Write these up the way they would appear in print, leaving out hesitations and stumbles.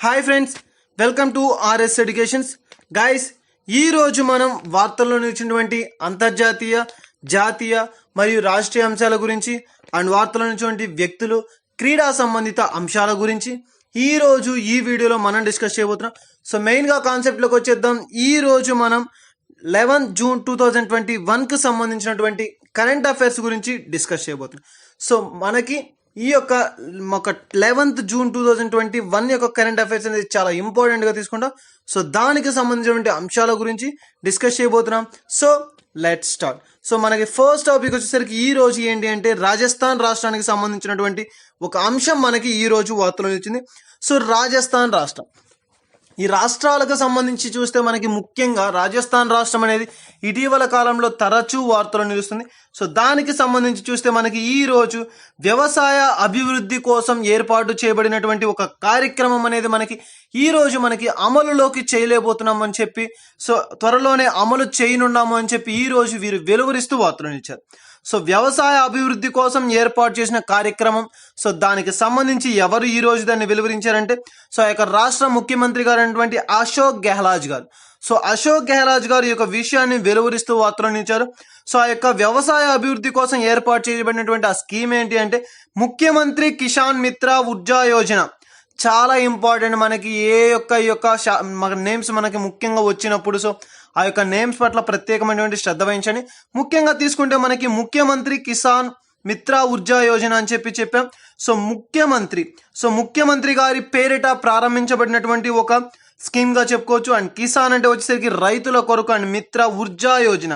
Hi friends, welcome to RS educations. Guys, ఈరోజు మనం వార్తల్లో నిలిచినటువంటి అంతర్జాతీయ, జాతీయ మరియు రాష్ట్రీయ అంశాల గురించి అండ్ వార్తల్లో నిలిచినటువంటి వ్యక్తులు, క్రీడా సంబంధిత అంశాల గురించి ఈరోజు ఈ వీడియోలో మనం డిస్కస్ చేయబోతున్నాం. సో మెయిన్గా కాన్సెప్ట్లోకి వచ్చేద్దాం. ఈరోజు మనం 11 జూన్ 2021కి సంబంధించినటువంటి కరెంట్ అఫైర్స్ గురించి డిస్కస్ చేయబోతున్నాం. సో మనకి ఈ యొక్క 11th జూన్ 2021 యొక్క కరెంట్ అఫైర్స్ అనేది చాలా ఇంపార్టెంట్గా తీసుకుంటాం. సో దానికి సంబంధించినటువంటి అంశాల గురించి డిస్కస్ చేయబోతున్నాం. So let's start. సో మనకి ఫస్ట్ టాపిక్ వచ్చేసరికి ఈ రోజు ఏంటి అంటే రాజస్థాన్ రాష్ట్రానికి సంబంధించినటువంటి ఒక అంశం మనకి ఈ రోజు వార్తలో వచ్చింది. సో రాజస్థాన్ రాష్ట్రం, ఈ రాష్ట్రాలకు సంబంధించి చూస్తే మనకి ముఖ్యంగా రాజస్థాన్ రాష్ట్రం అనేది ఇటీవల కాలంలో తరచూ వార్తలు నిలుస్తుంది. సో దానికి సంబంధించి చూస్తే మనకి ఈ రోజు వ్యవసాయ అభివృద్ధి కోసం ఏర్పాటు చేయబడినటువంటి ఒక కార్యక్రమం అనేది మనకి ఈ రోజు మనకి అమలులోకి చేయలేకపోతున్నాము అని చెప్పి, సో త్వరలోనే అమలు చేయనున్నాము అని చెప్పి ఈ రోజు వీరు వెలువరిస్తూ వార్తలు ఇచ్చారు. సో వ్యవసాయ అభివృద్ధి కోసం ఏర్పాటు చేసిన కార్యక్రమం, సో దానికి సంబంధించి ఎవరు ఈ రోజు దాన్ని వెలువరించారంటే సో ఆ యొక్క రాష్ట్ర ముఖ్యమంత్రి గారు అయినటువంటి అశోక్ గెహ్లాట్ గారు. సో అశోక్ గెహ్లాట్ గారు ఈ యొక్క విషయాన్ని వెలువరిస్తూ వార్తలు ఇచ్చారు. సో ఆ యొక్క వ్యవసాయ అభివృద్ధి కోసం ఏర్పాటు చేయబడినటువంటి ఆ స్కీమ్ ఏంటి అంటే ముఖ్యమంత్రి కిసాన్ మిత్ర ఉర్జా యోజన. చాలా ఇంపార్టెంట్ మనకి ఈ యొక్క నేమ్స్ మనకి ముఖ్యంగా వచ్చినప్పుడు. సో ఆ యొక్క నేమ్స్ పట్ల ప్రత్యేకమైనటువంటి శ్రద్ధ వహించండి. ముఖ్యంగా తీసుకుంటే మనకి ముఖ్యమంత్రి కిసాన్ మిత్ర ఉర్జా యోజన అని చెప్పాం. సో ముఖ్యమంత్రి గారి పేరిట ప్రారంభించబడినటువంటి ఒక స్కీమ్గా చెప్పుకోవచ్చు. అండ్ కిసాన్ అంటే వచ్చేసరికి రైతుల కొరకు, అండ్ మిత్ర ఉర్జా యోజన,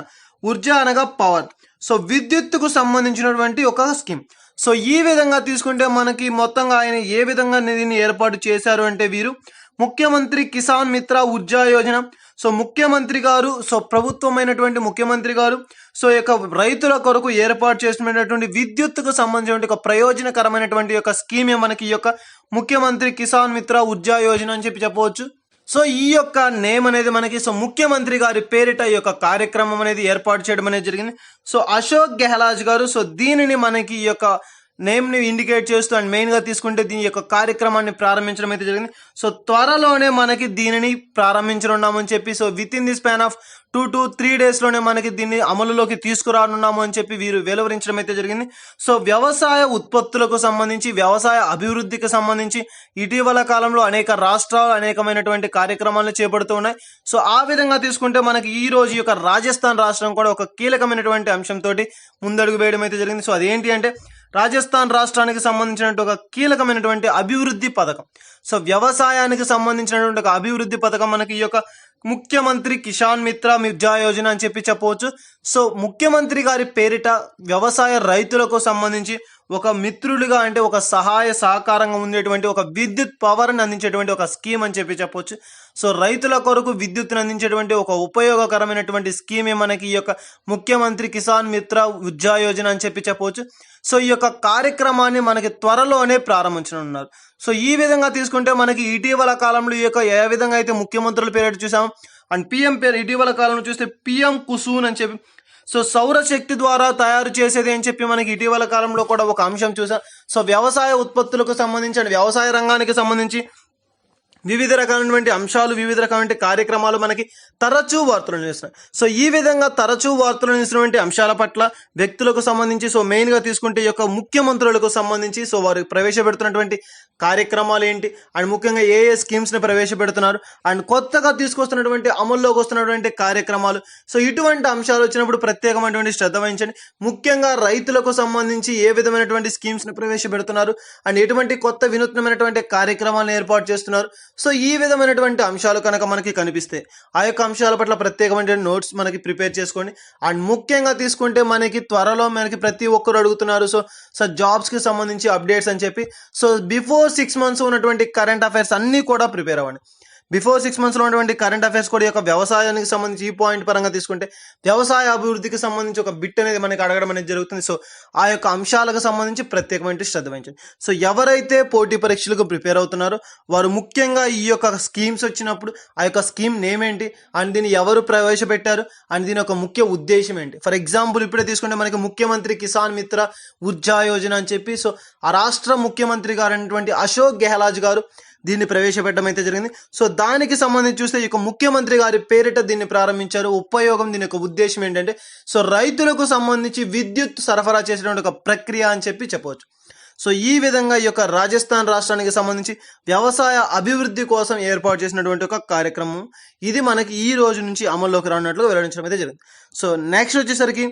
ఉర్జా అనగా పవర్, సో విద్యుత్తుకు సంబంధించినటువంటి ఒక స్కీమ్. సో ఈ విధంగా తీసుకుంటే మనకి మొత్తంగా ఆయన ఏ విధంగా దీన్ని ఏర్పాటు చేశారు అంటే వీరు ముఖ్యమంత్రి కిసాన్ మిత్ర ఉర్జా యోజన. సో ముఖ్యమంత్రి గారు, సో ప్రభుత్వమైనటువంటి ముఖ్యమంత్రి గారు సో యొక్క రైతుల కొరకు ఏర్పాటు చేసినటువంటి విద్యుత్తుకు సంబంధించిన ఒక ప్రయోజనకరమైనటువంటి యొక్క స్కీమే మనకి ఈ యొక్క ముఖ్యమంత్రి కిసాన్ మిత్ర ఉర్జా యోజన అని చెప్పవచ్చు. సో ఈ యొక్క నేమ్ అనేది మనకి సో ముఖ్యమంత్రి గారి పేరిట ఈ యొక్క కార్యక్రమం అనేది ఏర్పాటు చేయడం అనేది జరిగింది. సో అశోక్ గెహ్లాట్ గారు సో దీనిని మనకి ఈ యొక్క నేమ్ని ఇండికేట్ చేస్తూ అండ్ మెయిన్గా తీసుకుంటే దీని యొక్క కార్యక్రమాన్ని ప్రారంభించడం అయితే జరిగింది. సో త్వరలోనే మనకి దీనిని ప్రారంభించనున్నామని చెప్పి, so with in the span of 2 to 3 డేస్లోనే మనకి దీన్ని అమలులోకి తీసుకురానున్నాము అని చెప్పి వీరు వెలువరించడం అయితే జరిగింది. సో వ్యవసాయ ఉత్పత్తులకు సంబంధించి, వ్యవసాయ అభివృద్ధికి సంబంధించి ఇటీవల కాలంలో అనేక రాష్ట్రాలు అనేకమైనటువంటి కార్యక్రమాలను చేపడుతూ ఉన్నాయి. సో ఆ విధంగా తీసుకుంటే మనకి ఈ రోజు యొక్క రాజస్థాన్ రాష్ట్రం కూడా ఒక కీలకమైనటువంటి అంశంతో ముందడుగు వేయడం అయితే జరిగింది. సో అదేంటి అంటే రాజస్థాన్ రాష్ట్రానికి సంబంధించినటువంటి ఒక కీలకమైనటువంటి అభివృద్ధి పథకం. సో వ్యవసాయానికి సంబంధించినటువంటి ఒక అభివృద్ధి పథకం మనకి ఈ యొక్క ముఖ్యమంత్రి కిసాన్ మిత్ర ఉర్జా యోజన అని చెప్పవచ్చు. సో ముఖ్యమంత్రి గారి పేరిట వ్యవసాయ రైతులకు సంబంధించి ఒక మిత్రులుగా అంటే ఒక సహాయ సహకారంగా ఉండేటువంటి ఒక విద్యుత్ పవర్ని అందించేటువంటి ఒక స్కీమ్ అని చెప్పవచ్చు. సో రైతుల కొరకు విద్యుత్తును అందించేటువంటి ఒక ఉపయోగకరమైనటువంటి స్కీమే మనకి ఈ యొక్క ముఖ్యమంత్రి కిసాన్ మిత్ర ఉర్జా యోజన అని చెప్పవచ్చు. సో ఈ యొక్క కార్యక్రమాన్ని మనకి త్వరలోనే ప్రారంభించనున్నారు. సో ఈ విధంగా తీసుకుంటే మనకి ఇటీవల కాలంలో ఈ యొక్క ఏ విధంగా అయితే ముఖ్యమంత్రుల పేరు చూసాం అండ్ పిఎం పేరు ఇటీవల కాలంలో చూస్తే పిఎం కుసూన్ అని చెప్పి, సో సౌరశక్తి ద్వారా తయారు చేసేది అని చెప్పి మనకి ఇటీవల కాలంలో కూడా ఒక అంశం చూసాం. సో వ్యవసాయ ఉత్పత్తులకు సంబంధించి వ్యవసాయ రంగానికి సంబంధించి వివిధ రకాలైనటువంటి అంశాలు, వివిధ రకాలైన కార్యక్రమాలు మనకి తరచూ వార్తలు నిలుస్తున్నాయి. సో ఈ విధంగా తరచూ వార్తలు నిలుస్తున్నటువంటి అంశాల పట్ల వ్యక్తులకు సంబంధించి సో మెయిన్గా తీసుకుంటే ఈ యొక్క ముఖ్యమంత్రులకు సంబంధించి సో వారు ప్రవేశపెడుతున్నటువంటి కార్యక్రమాలు ఏంటి, అండ్ ముఖ్యంగా ఏ స్కీమ్స్ని ప్రవేశపెడుతున్నారు, అండ్ కొత్తగా తీసుకొస్తున్నటువంటి అమల్లోకి వస్తున్నటువంటి కార్యక్రమాలు. సో ఇటువంటి అంశాలు వచ్చినప్పుడు ప్రత్యేకమైనటువంటి శ్రద్ధ వహించండి. ముఖ్యంగా రైతులకు సంబంధించి ఏ విధమైనటువంటి స్కీమ్స్ని ప్రవేశపెడుతున్నారు, అండ్ ఎటువంటి కొత్త వినూత్నమైనటువంటి కార్యక్రమాలను ఏర్పాటు చేస్తున్నారు. సో ఈ విధమైనటువంటి అంశాలు కనుక మనకి కనిపిస్తే ఆ యొక్క అంశాల పట్ల ప్రత్యేకమైన నోట్స్ మనకి ప్రిపేర్ చేసుకోండి. అండ్ ముఖ్యంగా తీసుకుంటే మనకి త్వరలో మనకి ప్రతి ఒక్కరు అడుగుతున్నారు సో జాబ్స్కి సంబంధించి అప్డేట్స్ అని చెప్పి. సో బిఫోర్ 6 months ఉన్నటువంటి కరెంట్ అఫైర్స్ అన్నీ కూడా ప్రిపేర్ అవ్వండి. బిఫోర్ 6 మంత్స్లో ఉన్నటువంటి కరెంట్ అఫైర్స్ కూడా ఈ యొక్క వ్యవసాయానికి సంబంధించి ఈ పాయింట్ పరంగా తీసుకుంటే వ్యవసాయ అభివృద్ధికి సంబంధించి ఒక బిట్ అనేది మనకి అడగడం అనేది జరుగుతుంది. సో ఆ యొక్క అంశాలకు సంబంధించి ప్రత్యేకమైన శ్రద్ధ వహించండి. సో ఎవరైతే పోటీ పరీక్షలకు ప్రిపేర్ అవుతున్నారో వారు ముఖ్యంగా ఈ యొక్క స్కీమ్స్ వచ్చినప్పుడు ఆ యొక్క స్కీమ్ నేమ్ ఏంటి అండ్ దీన్ని ఎవరు ప్రవేశపెట్టారు అండ్ దీని యొక్క ముఖ్య ఉద్దేశం ఏంటి. ఫర్ ఎగ్జాంపుల్ ఇప్పుడే తీసుకుంటే మనకి ముఖ్యమంత్రి కిసాన్ మిత్ర ఉర్జా యోజన అని చెప్పి సో ఆ రాష్ట్ర ముఖ్యమంత్రి గారు అయినటువంటి అశోక్ గెహ్లాట్ గారు దీన్ని ప్రవేశపెట్టడం అయితే జరిగింది. సో దానికి సంబంధించి చూస్తే ఈ యొక్క ముఖ్యమంత్రి గారి పేరిట దీన్ని ప్రారంభించారు. ఉపయోగం దీని యొక్క ఉద్దేశం ఏంటంటే సో రైతులకు సంబంధించి విద్యుత్ సరఫరా చేసేటువంటి ఒక ప్రక్రియ అని చెప్పి చెప్పవచ్చు. సో ఈ విధంగా ఈ యొక్క రాజస్థాన్ రాష్ట్రానికి సంబంధించి వ్యవసాయ అభివృద్ధి కోసం ఏర్పాటు చేసినటువంటి ఒక కార్యక్రమం ఇది మనకి ఈ రోజు నుంచి అమల్లోకి రానున్నట్లు వెల్లడించడం అయితే జరిగింది. సో నెక్స్ట్ వచ్చేసరికి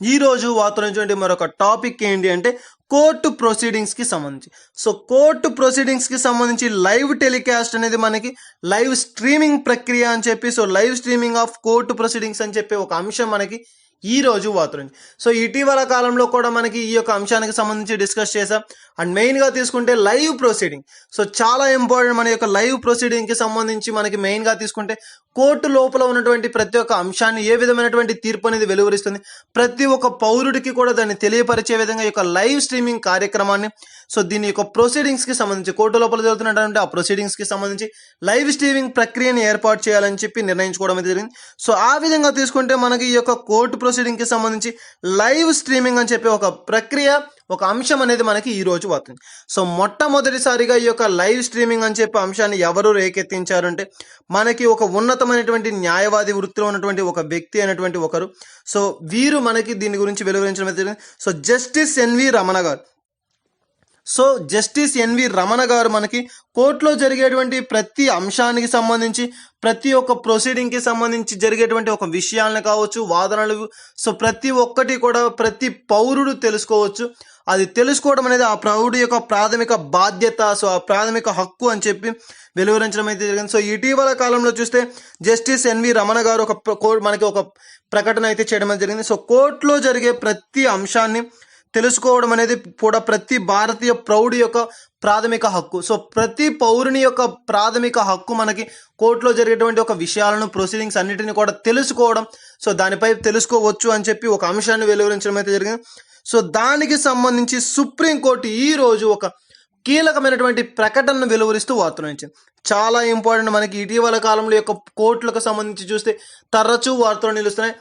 ఈ రోజు వార్తలు మరొక టాపిక్ ఏంటి అంటే కోర్టు ప్రొసీడింగ్స్కి సంబంధించి. సో కోర్టు ప్రొసీడింగ్స్కి సంబంధించి లైవ్ టెలికాస్ట్ అనేది మనకి లైవ్ స్ట్రీమింగ్ ప్రక్రియ అని చెప్పి so live streaming of court proceedings అని చెప్పి ఒక అంశం మనకి ఈ రోజు వార్తలు. సో ఇటీవల కాలంలో కూడా మనకి ఈ యొక్క అంశానికి సంబంధించి డిస్కస్ చేసాం. అండ్ మెయిన్గా తీసుకుంటే లైవ్ ప్రొసీడింగ్ సో చాలా ఇంపార్టెంట్. మన యొక్క లైవ్ ప్రొసీడింగ్కి సంబంధించి మనకి మెయిన్గా తీసుకుంటే కోర్టు లోపల ఉన్నటువంటి ప్రతి ఒక్క అంశాన్ని ఏ విధమైనటువంటి తీర్పు అనేది వెలువరిస్తుంది, ప్రతి ఒక్క పౌరుడికి కూడా దాన్ని తెలియపరిచే విధంగా ఈ యొక్క లైవ్ స్ట్రీమింగ్ కార్యక్రమాన్ని సో దీని యొక్క ప్రొసీడింగ్స్కి సంబంధించి కోర్టు లోపల జరుగుతున్నటువంటి ఆ ప్రొసీడింగ్స్కి సంబంధించి లైవ్ స్ట్రీమింగ్ ప్రక్రియని ఏర్పాటు చేయాలని చెప్పి నిర్ణయించుకోవడం అయితే జరిగింది. సో ఆ విధంగా తీసుకుంటే మనకి ఈ యొక్క కోర్టు ప్రొసీడింగ్కి సంబంధించి లైవ్ స్ట్రీమింగ్ అని చెప్పి ఒక ప్రక్రియ ఒక అంశం అనేది మనకి ఈ రోజు వస్తుంది. సో మొట్టమొదటిసారిగా ఈ యొక్క లైవ్ స్ట్రీమింగ్ అని చెప్పి అంశాన్ని ఎవరు రేకెత్తించారంటే మనకి ఒక ఉన్నతమైనటువంటి న్యాయవాది వృత్తిలో ఉన్నటువంటి ఒక వ్యక్తి అయినటువంటి ఒకరు. సో వీరు మనకి దీని గురించి వెలువరించడం అయితే జరిగింది. సో జస్టిస్ ఎన్వి రమణ గారు. సో జస్టిస్ ఎన్వి రమణ గారు మనకి కోర్టులో జరిగేటువంటి ప్రతి అంశానికి సంబంధించి ప్రతి ఒక్క ప్రొసీడింగ్కి సంబంధించి జరిగేటువంటి ఒక విషయాలను కావచ్చు, వాదనలు, సో ప్రతి ఒక్కటి కూడా ప్రతి పౌరుడు తెలుసుకోవచ్చు. అది తెలుసుకోవడం అనేది ఆ పౌరుడి యొక్క ప్రాథమిక బాధ్యత, సో ఆ ప్రాథమిక హక్కు అని చెప్పి వెలువరించడం అయితే జరిగింది. సో ఇటీవల కాలంలో చూస్తే జస్టిస్ ఎన్వి రమణ గారు మనకి ఒక ప్రకటన అయితే చేయడం జరిగింది. సో కోర్టులో జరిగే ప్రతి అంశాన్ని తెలుసుకోవడం అనేది కూడా ప్రతి భారతీయ పౌరుడి యొక్క ప్రాథమిక హక్కు. సో ప్రతి పౌరుని యొక్క ప్రాథమిక హక్కు మనకి కోర్టులో జరిగేటువంటి ఒక విషయాలను ప్రొసీడింగ్స్ అన్నిటిని కూడా తెలుసుకోవడం, సో దానిపై తెలుసుకోవచ్చు అని చెప్పి ఒక అంశాన్ని వెలువరించడం అయితే జరిగింది. సో దానికి సంబంధించి సుప్రీంకోర్టు ఈ రోజు ఒక కీలకమైనటువంటి ప్రకటనను వెలువరిస్తూ వార్తలు ఇచ్చింది. చాలా ఇంపార్టెంట్. మనకి ఇటీవల కాలంలో యొక్క కోర్టులకు సంబంధించి చూస్తే తరచూ వార్తలు నిలుస్తున్నాయి.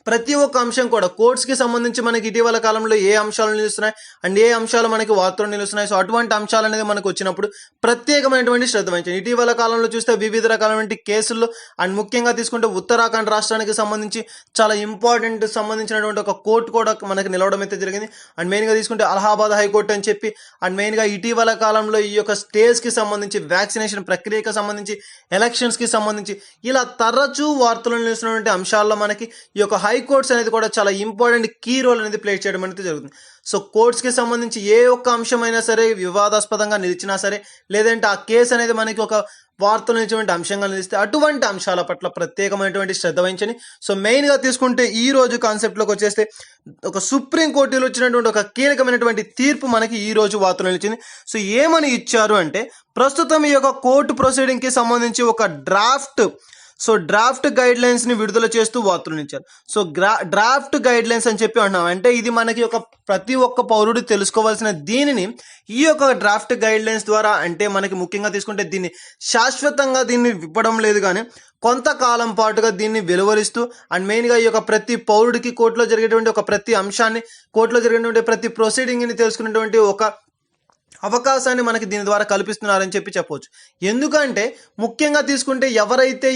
ప్రతి ఒక్క అంశం కూడా కోర్ట్స్కి సంబంధించి మనకి ఇటీవల కాలంలో ఏ అంశాలు నిలుస్తున్నాయి అండ్ ఏ అంశాలు మనకి వార్తలు నిలుస్తున్నాయి. సో అటువంటి అంశాలు అనేది మనకు వచ్చినప్పుడు ప్రత్యేకమైనటువంటి శ్రద్ధ వహించాలి. ఇటీవల కాలంలో చూస్తే వివిధ రకాలైన కేసుల్లో అండ్ ముఖ్యంగా తీసుకుంటే ఉత్తరాఖండ్ రాష్ట్రానికి సంబంధించి చాలా ఇంపార్టెంట్ సంబంధించినటువంటి ఒక కోర్టు కూడా మనకి నిలవడం అయితే జరిగింది. అండ్ మెయిన్గా తీసుకుంటే అలహాబాద్ హైకోర్టు అని చెప్పి అండ్ మెయిన్గా ఇటీవల కాలంలో ఈ యొక్క స్టేజ్కి సంబంధించి వ్యాక్సినేషన్ ప్రక్రియకి సంబంధించి ఎలక్షన్స్కి సంబంధించి ఇలా తరచూ వార్తలు నిలుస్తున్నటువంటి అంశాల్లో మనకి ఈ యొక్క హైకోర్ట్స్ అనేది కూడా చాలా ఇంపార్టెంట్ కీ రోల్ అనేది ప్లే చేయడం అనేది జరుగుతుంది. సో కోర్ట్స్కి సంబంధించి ఏ ఒక్క అంశమైనా సరే వివాదాస్పదంగా నిలిచినా సరే లేదంటే ఆ కేసు అనేది మనకి ఒక వార్తలు నిలిచేటువంటి అంశంగా నిలిస్తే అటువంటి అంశాల పట్ల ప్రత్యేకమైనటువంటి శ్రద్ధ వహించని. సో మెయిన్గా తీసుకుంటే ఈ రోజు కాన్సెప్ట్లోకి వచ్చేస్తే ఒక సుప్రీంకోర్టులో వచ్చినటువంటి ఒక కీలకమైనటువంటి తీర్పు మనకి ఈ రోజు వార్తలు నిలిచింది. సో ఏమని ఇచ్చారు అంటే ప్రస్తుతం ఈ యొక్క కోర్టు ప్రొసీడింగ్కి సంబంధించి ఒక డ్రాఫ్ట్ గైడ్ లైన్స్ని విడుదల చేస్తూ వార్తలు ఇచ్చారు. సో డ్రాఫ్ట్ గైడ్ లైన్స్ అని చెప్పి అంటున్నాం అంటే ఇది మనకి ఒక ప్రతి ఒక్క పౌరుడు తెలుసుకోవాల్సిన దీనిని ఈ యొక్క డ్రాఫ్ట్ గైడ్ లైన్స్ ద్వారా అంటే మనకి ముఖ్యంగా తీసుకుంటే దీన్ని శాశ్వతంగా దీన్ని ఇవ్వడం లేదు కానీ కొంతకాలం పాటుగా దీన్ని వెలువరిస్తూ అండ్ మెయిన్గా ఈ యొక్క ప్రతి పౌరుడికి కోర్టులో జరిగేటువంటి ఒక ప్రతి అంశాన్ని కోర్టులో జరిగేటువంటి ప్రతి ప్రొసీడింగ్ని తెలుసుకునేటువంటి ఒక అవకాశాన్ని మనకి దీని ద్వారా కల్పిస్తున్నారని చెప్పి చెప్పవచ్చు. ఎందుకంటే ముఖ్యంగా తీసుకుంటే ఎవరైతే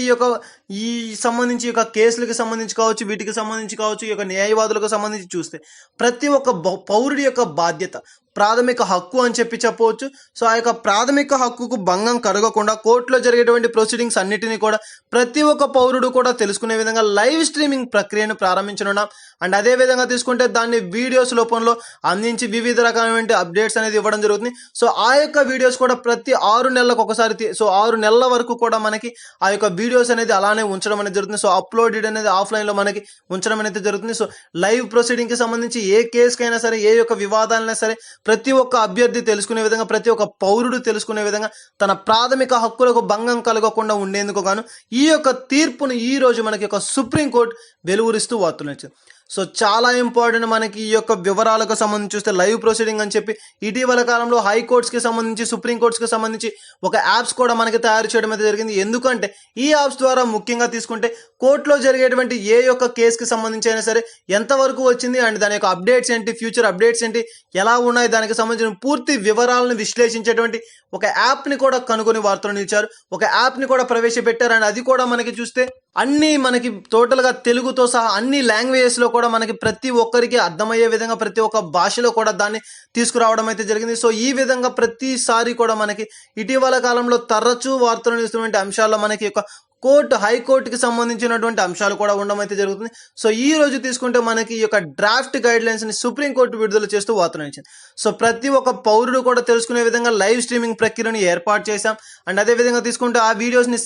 ఈ సంబంధించి ఈ యొక్క కేసులకు సంబంధించి కావచ్చు, వీటికి సంబంధించి కావచ్చు, ఈ యొక్క న్యాయవాదులకు సంబంధించి చూస్తే ప్రతి ఒక్క పౌరుడి యొక్క బాధ్యత ప్రాథమిక హక్కు అని చెప్పి చెప్పవచ్చు. సో ఆ యొక్క ప్రాథమిక హక్కుకు భంగం కలగకుండా కోర్టులో జరిగేటువంటి ప్రొసీడింగ్స్ అన్నిటినీ కూడా ప్రతి ఒక్క పౌరుడు కూడా తెలుసుకునే విధంగా లైవ్ స్ట్రీమింగ్ ప్రక్రియను ప్రారంభించనున్నాం. అండ్ అదే విధంగా తీసుకుంటే దాన్ని వీడియోస్ రూపంలో అందించి వివిధ రకాలైన అప్డేట్స్ అనేది ఇవ్వడం జరుగుతుంది. సో ఆ యొక్క వీడియోస్ కూడా ప్రతి 6 నెలలకు ఒకసారి 6 నెలల వరకు కూడా మనకి ఆ యొక్క వీడియోస్ అనేది అలానే ఉంచడం అనేది జరుగుతుంది. సో అప్లోడెడ్ అనేది ఆఫ్లైన్లో మనకి ఉంచడం అనేది జరుగుతుంది. సో లైవ్ ప్రొసీడింగ్కి సంబంధించి ఏ కేసుకైనా సరే ఏ యొక్క వివాదాలైనా సరే ప్రతి ఒక్క అభ్యర్థి తెలుసుకునే విధంగా, ప్రతి ఒక్క పౌరుడు తెలుసుకునే విధంగా, తన ప్రాథమిక హక్కులకు భంగం కలగకుండా ఉండేందుకు గాను ఈ యొక్క తీర్పును ఈ రోజు మనకి ఒక సుప్రీంకోర్టు వెలువరిస్తూ వార్తలు. సో చాలా ఇంపార్టెంట్ మనకి ఈ యొక్క వివరాలకు సంబంధించి చూస్తే లైవ్ ప్రొసీడింగ్ అని చెప్పి ఇటీవల కాలంలో హైకోర్ట్స్కి సంబంధించి, సుప్రీంకోర్ట్స్కి సంబంధించి ఒక యాప్స్ కూడా మనకి తయారు చేయడం అయితే జరిగింది. ఎందుకంటే ఈ యాప్స్ ద్వారా ముఖ్యంగా తీసుకుంటే కోర్టులో జరిగేటువంటి ఏ యొక్క కేసుకి సంబంధించి అయినా సరే ఎంతవరకు వచ్చింది అండ్ దాని యొక్క అప్డేట్స్ ఏంటి, ఫ్యూచర్ అప్డేట్స్ ఏంటి, ఎలా ఉన్నాయి, దానికి సంబంధించిన పూర్తి వివరాలను విశ్లేషించేటువంటి ఒక యాప్ని కూడా కనుగొని వార్తలు నిలిచారు. ఒక యాప్ని కూడా ప్రవేశపెట్టారు అండ్ అది కూడా మనకి చూస్తే అన్ని మనకి టోటల్గా తెలుగుతో సహా అన్ని లాంగ్వేజెస్లో కూడా మనకి ప్రతి ఒక్కరికి అర్థమయ్యే విధంగా ప్రతి ఒక్క భాషలో కూడా దాన్ని తీసుకురావడం అయితే జరిగింది. సో ఈ విధంగా ప్రతిసారి కూడా మనకి ఇటీవల కాలంలో తరచూ వార్తలు నిలుస్తున్నటువంటి అంశాల్లో మనకి యొక్క హైకోర్టుకి సంబంధించినటువంటి అంశాలు కూడా ఉండడం అయితే జరుగుతుంది. సో ఈ రోజు తీసుకుంటే మనకి ఈ యొక్క డ్రాఫ్ట్ గైడ్ లైన్స్ ని సుప్రీంకోర్టు విడుదల చేస్తూ వార్తలు ఇచ్చింది. సో ప్రతి ఒక్క పౌరుడు కూడా తెలుసుకునే విధంగా లైవ్ స్ట్రీమింగ్ ప్రక్రియను ఏర్పాటు చేశాం. అండ్ అదే విధంగా తీసుకుంటే ఆ వీడియోస్ ని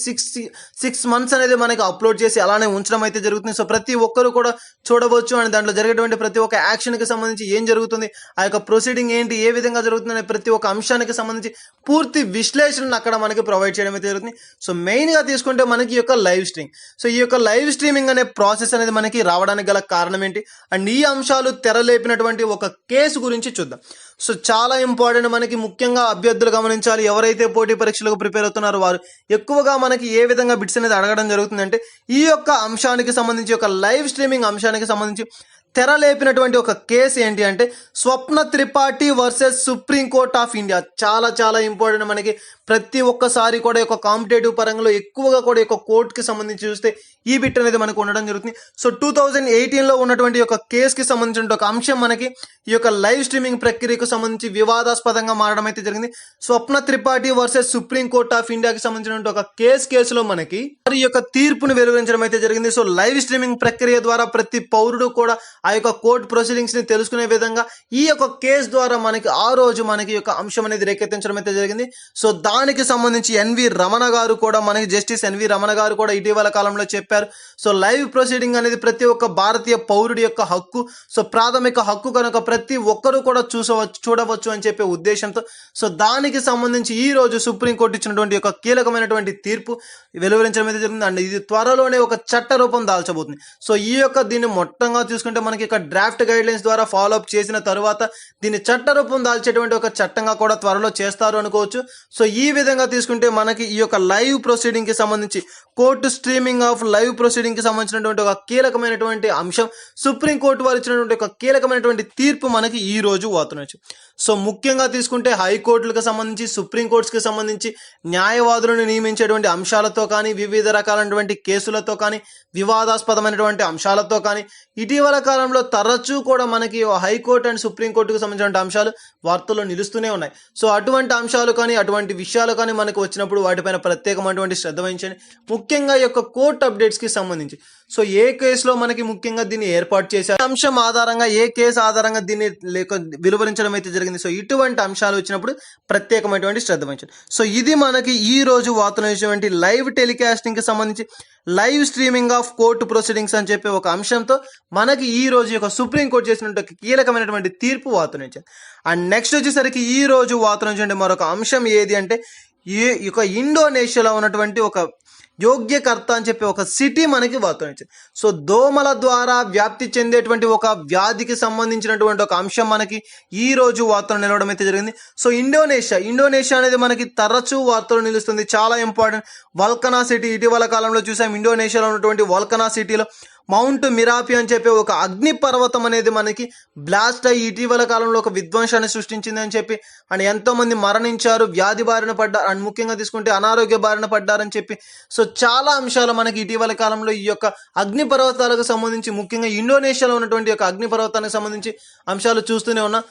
సిక్స్ మంత్స్ అనేది మనకి అప్లోడ్ చేసి అలానే ఉంచడం అయితే జరుగుతుంది. సో ప్రతి ఒక్కరు కూడా చూడవచ్చు అండ్ దాంట్లో జరిగేటువంటి ప్రతి ఒక్క యాక్షన్ కి సంబంధించి ఏం జరుగుతుంది, ఆ యొక్క ప్రొసీడింగ్ ఏంటి, ఏ విధంగా జరుగుతుంది అనే ప్రతి ఒక్క అంశానికి సంబంధించి పూర్తి విశ్లేషణ అక్కడ మనకి ప్రొవైడ్ చేయడం అయితే జరుగుతుంది. సో మెయిన్ గా తీసుకుంటే మనకి ఈ యొక్క లైవ్ స్ట్రీమింగ్, సో ఈ యొక్క లైవ్ స్ట్రీమింగ్ అనే ప్రాసెస్ అనేది మనకి రావడానికి గల కారణం ఏంటి అండ్ ఈ అంశాలు తెరలేపినటువంటి ఒక కేసు గురించి చూద్దాం. సో చాలా ఇంపార్టెంట్ మనకి ముఖ్యంగా అభ్యర్థులు గమనించాలి. ఎవరైతే పోటీ పరీక్షలకు ప్రిపేర్ అవుతున్నారో వారు ఎక్కువగా మనకి ఏ విధంగా బిట్స్ అనేది అడగడం జరుగుతుందంటే ఈ యొక్క అంశానికి సంబంధించి, ఒక లైవ్ స్ట్రీమింగ్ అంశానికి సంబంధించి తెరలేపినటువంటి ఒక కేసు ఏంటి అంటే Swapna Tripathi versus supreme court of India. చాలా చాలా ఇంపార్టెంట్ మనకి ప్రతి ఒక్కసారి కూడా ఒక కాంపిటేటివ్ పరంగా ఎక్కువగా కూడా ఒక కోర్టుకి సంబంధించి చూస్తే ఈ బిట్ అనేది మనకు ఉండడం జరుగుతుంది. సో 2018లో ఉన్నటువంటి ఒక కేసుకి సంబంధించిన ఒక అంశం మనకి ఈ యొక్క లైవ్ స్ట్రీమింగ్ ప్రక్రియకు సంబంధించి వివాదాస్పదంగా మారడం అయితే జరిగింది. Swapna Tripathi versus supreme court of ఇండియాకి సంబంధించిన ఒక కేసులో మనకి ఈ యొక్క తీర్పును వెలువరించడం అయితే జరిగింది. సో లైవ్ స్ట్రీమింగ్ ప్రక్రియ ద్వారా ప్రతి పౌరుడు కూడా ఆ యొక్క కోర్టు ప్రొసీడింగ్స్ ని తెలుసుకునే విధంగా ఈ యొక్క కేసు ద్వారా మనకి ఆ రోజు మనకి యొక్క అంశం అనేది రేకెత్తించడం అయితే జరిగింది. సో దానికి సంబంధించి జస్టిస్ ఎన్వి రమణ గారు కూడా ఇటీవల కాలంలో చెప్పారు. సో లైవ్ ప్రొసీడింగ్ అనేది ప్రతి ఒక్క భారతీయ పౌరుడి యొక్క హక్కు, సో ప్రాథమిక హక్కు కనుక ప్రతి ఒక్కరూ కూడా చూడవచ్చు అని చెప్పే ఉద్దేశంతో సో దానికి సంబంధించి ఈ రోజు సుప్రీంకోర్టు ఇచ్చినటువంటి ఒక కీలకమైనటువంటి తీర్పు వెలువరించడం అయితే జరిగింది. అండ్ ఇది త్వరలోనే ఒక చట్ట రూపం దాల్చబోతుంది. సో ఈ యొక్క దీన్ని మొత్తంగా చూసుకుంటే మనకి ఇక డ్రాఫ్ట్ గైడ్ లైన్స్ ద్వారా ఫాలో అప్ చేసిన తరువాత దీన్ని చట్ట రూపం దాల్చేటువంటి ఒక చట్టంగా కూడా త్వరలో చేస్తారు అనుకోవచ్చు. సో ఈ విధంగా తీసుకుంటే మనకి ఈ యొక్క లైవ్ ప్రొసీడింగ్ కి సంబంధించి court streaming of live proceeding కి సంబంధించినటువంటి ఒక కీలకమైనటువంటి అంశం, సుప్రీంకోర్టు వారు ఇచ్చినటువంటి ఒక కీలకమైనటువంటి తీర్పు మనకి ఈ రోజు వార్తనొచ్చు. సో ముఖ్యంగా తీసుకుంటే హైకోర్టులకు సంబంధించి, సుప్రీంకోర్టుకి సంబంధించి న్యాయవాదులను నియమించేటువంటి అంశాలతో కానీ, వివిధ రకాలైనటువంటి కేసులతో కానీ, వివాదాస్పదమైనటువంటి అంశాలతో కానీ ఇటీవల కాలంలో తరచూ కూడా మనకి హైకోర్టు అండ్ సుప్రీంకోర్టుకు సంబంధించిన అంశాలు వార్తల్లో నిలుస్తూనే ఉన్నాయి. సో అటువంటి అంశాలు కానీ, అటువంటి విషయాలు కానీ మనకు వచ్చినప్పుడు వాటిపైన ప్రత్యేకమైనటువంటి శ్రద్ధ వహించండి. ముఖ్యంగా ఈ యొక్క కోర్టు అప్డేట్స్ కి సంబంధించి సో ఏ కేసులో మనకి ముఖ్యంగా దీన్ని ఏర్పాటు చేశారు, అంశం ఆధారంగా ఏ కేసు ఆధారంగా దీన్ని వెలువరించడం అయితే జరిగింది. సో ఇటువంటి అంశాలు వచ్చినప్పుడు ప్రత్యేకమైనటువంటి శ్రద్ధ వహించండి. సో ఇది మనకి ఈ రోజు వార్తలు ఇచ్చినటువంటి లైవ్ టెలికాస్టింగ్ కి సంబంధించి live streaming of court proceedings అని చెప్పి ఒక అంశంతో మనకి ఈ రోజు యొక్క సుప్రీంకోర్టు చేసినటువంటి కీలకమైనటువంటి తీర్పు వార్తనించారు. అండ్ నెక్స్ట్ వచ్చేసరికి ఈ రోజు వార్తనించండి మరొక అంశం ఏది అంటే ఈ యొక్క ఇండోనేషియాలో ఉన్నటువంటి ఒక యోగ్యకర్త అని చెప్పి ఒక సిటీ మనకి వార్తనిచ్చింది. సో దోమల ద్వారా వ్యాప్తి చెందేటువంటి ఒక వ్యాధికి సంబంధించినటువంటి ఒక అంశం మనకి ఈ రోజు వార్తలు నిలవడం అయితే జరిగింది. సో ఇండోనేషియా అనేది మనకి తరచూ వార్తలు నిలుస్తుంది. చాలా ఇంపార్టెంట్. వల్కనా సిటీ ఇటీవల కాలంలో చూసాం. ఇండోనేషియాలో ఉన్నటువంటి వల్కనా సిటీలో మౌంట్ మిరాపి అని చెప్పి ఒక అగ్ని పర్వతం అనేది మనకి బ్లాస్ట్ అయ్యి ఇటీవల కాలంలో ఒక విధ్వంసాన్ని సృష్టించింది అని చెప్పి అండ్ ఎంతో మంది మరణించారు, వ్యాధి బారిన పడ్డారు అండ్ ముఖ్యంగా తీసుకుంటే అనారోగ్య బారిన పడ్డారని చెప్పి సో చాలా అంశాలు మనకి ఇటీవల కాలంలో ఈ యొక్క అగ్ని పర్వతాలకు సంబంధించి, ముఖ్యంగా ఇండోనేషియాలో ఉన్నటువంటి యొక్క అగ్ని పర్వతానికి సంబంధించి అంశాలు చూస్తూనే ఉన్నాం.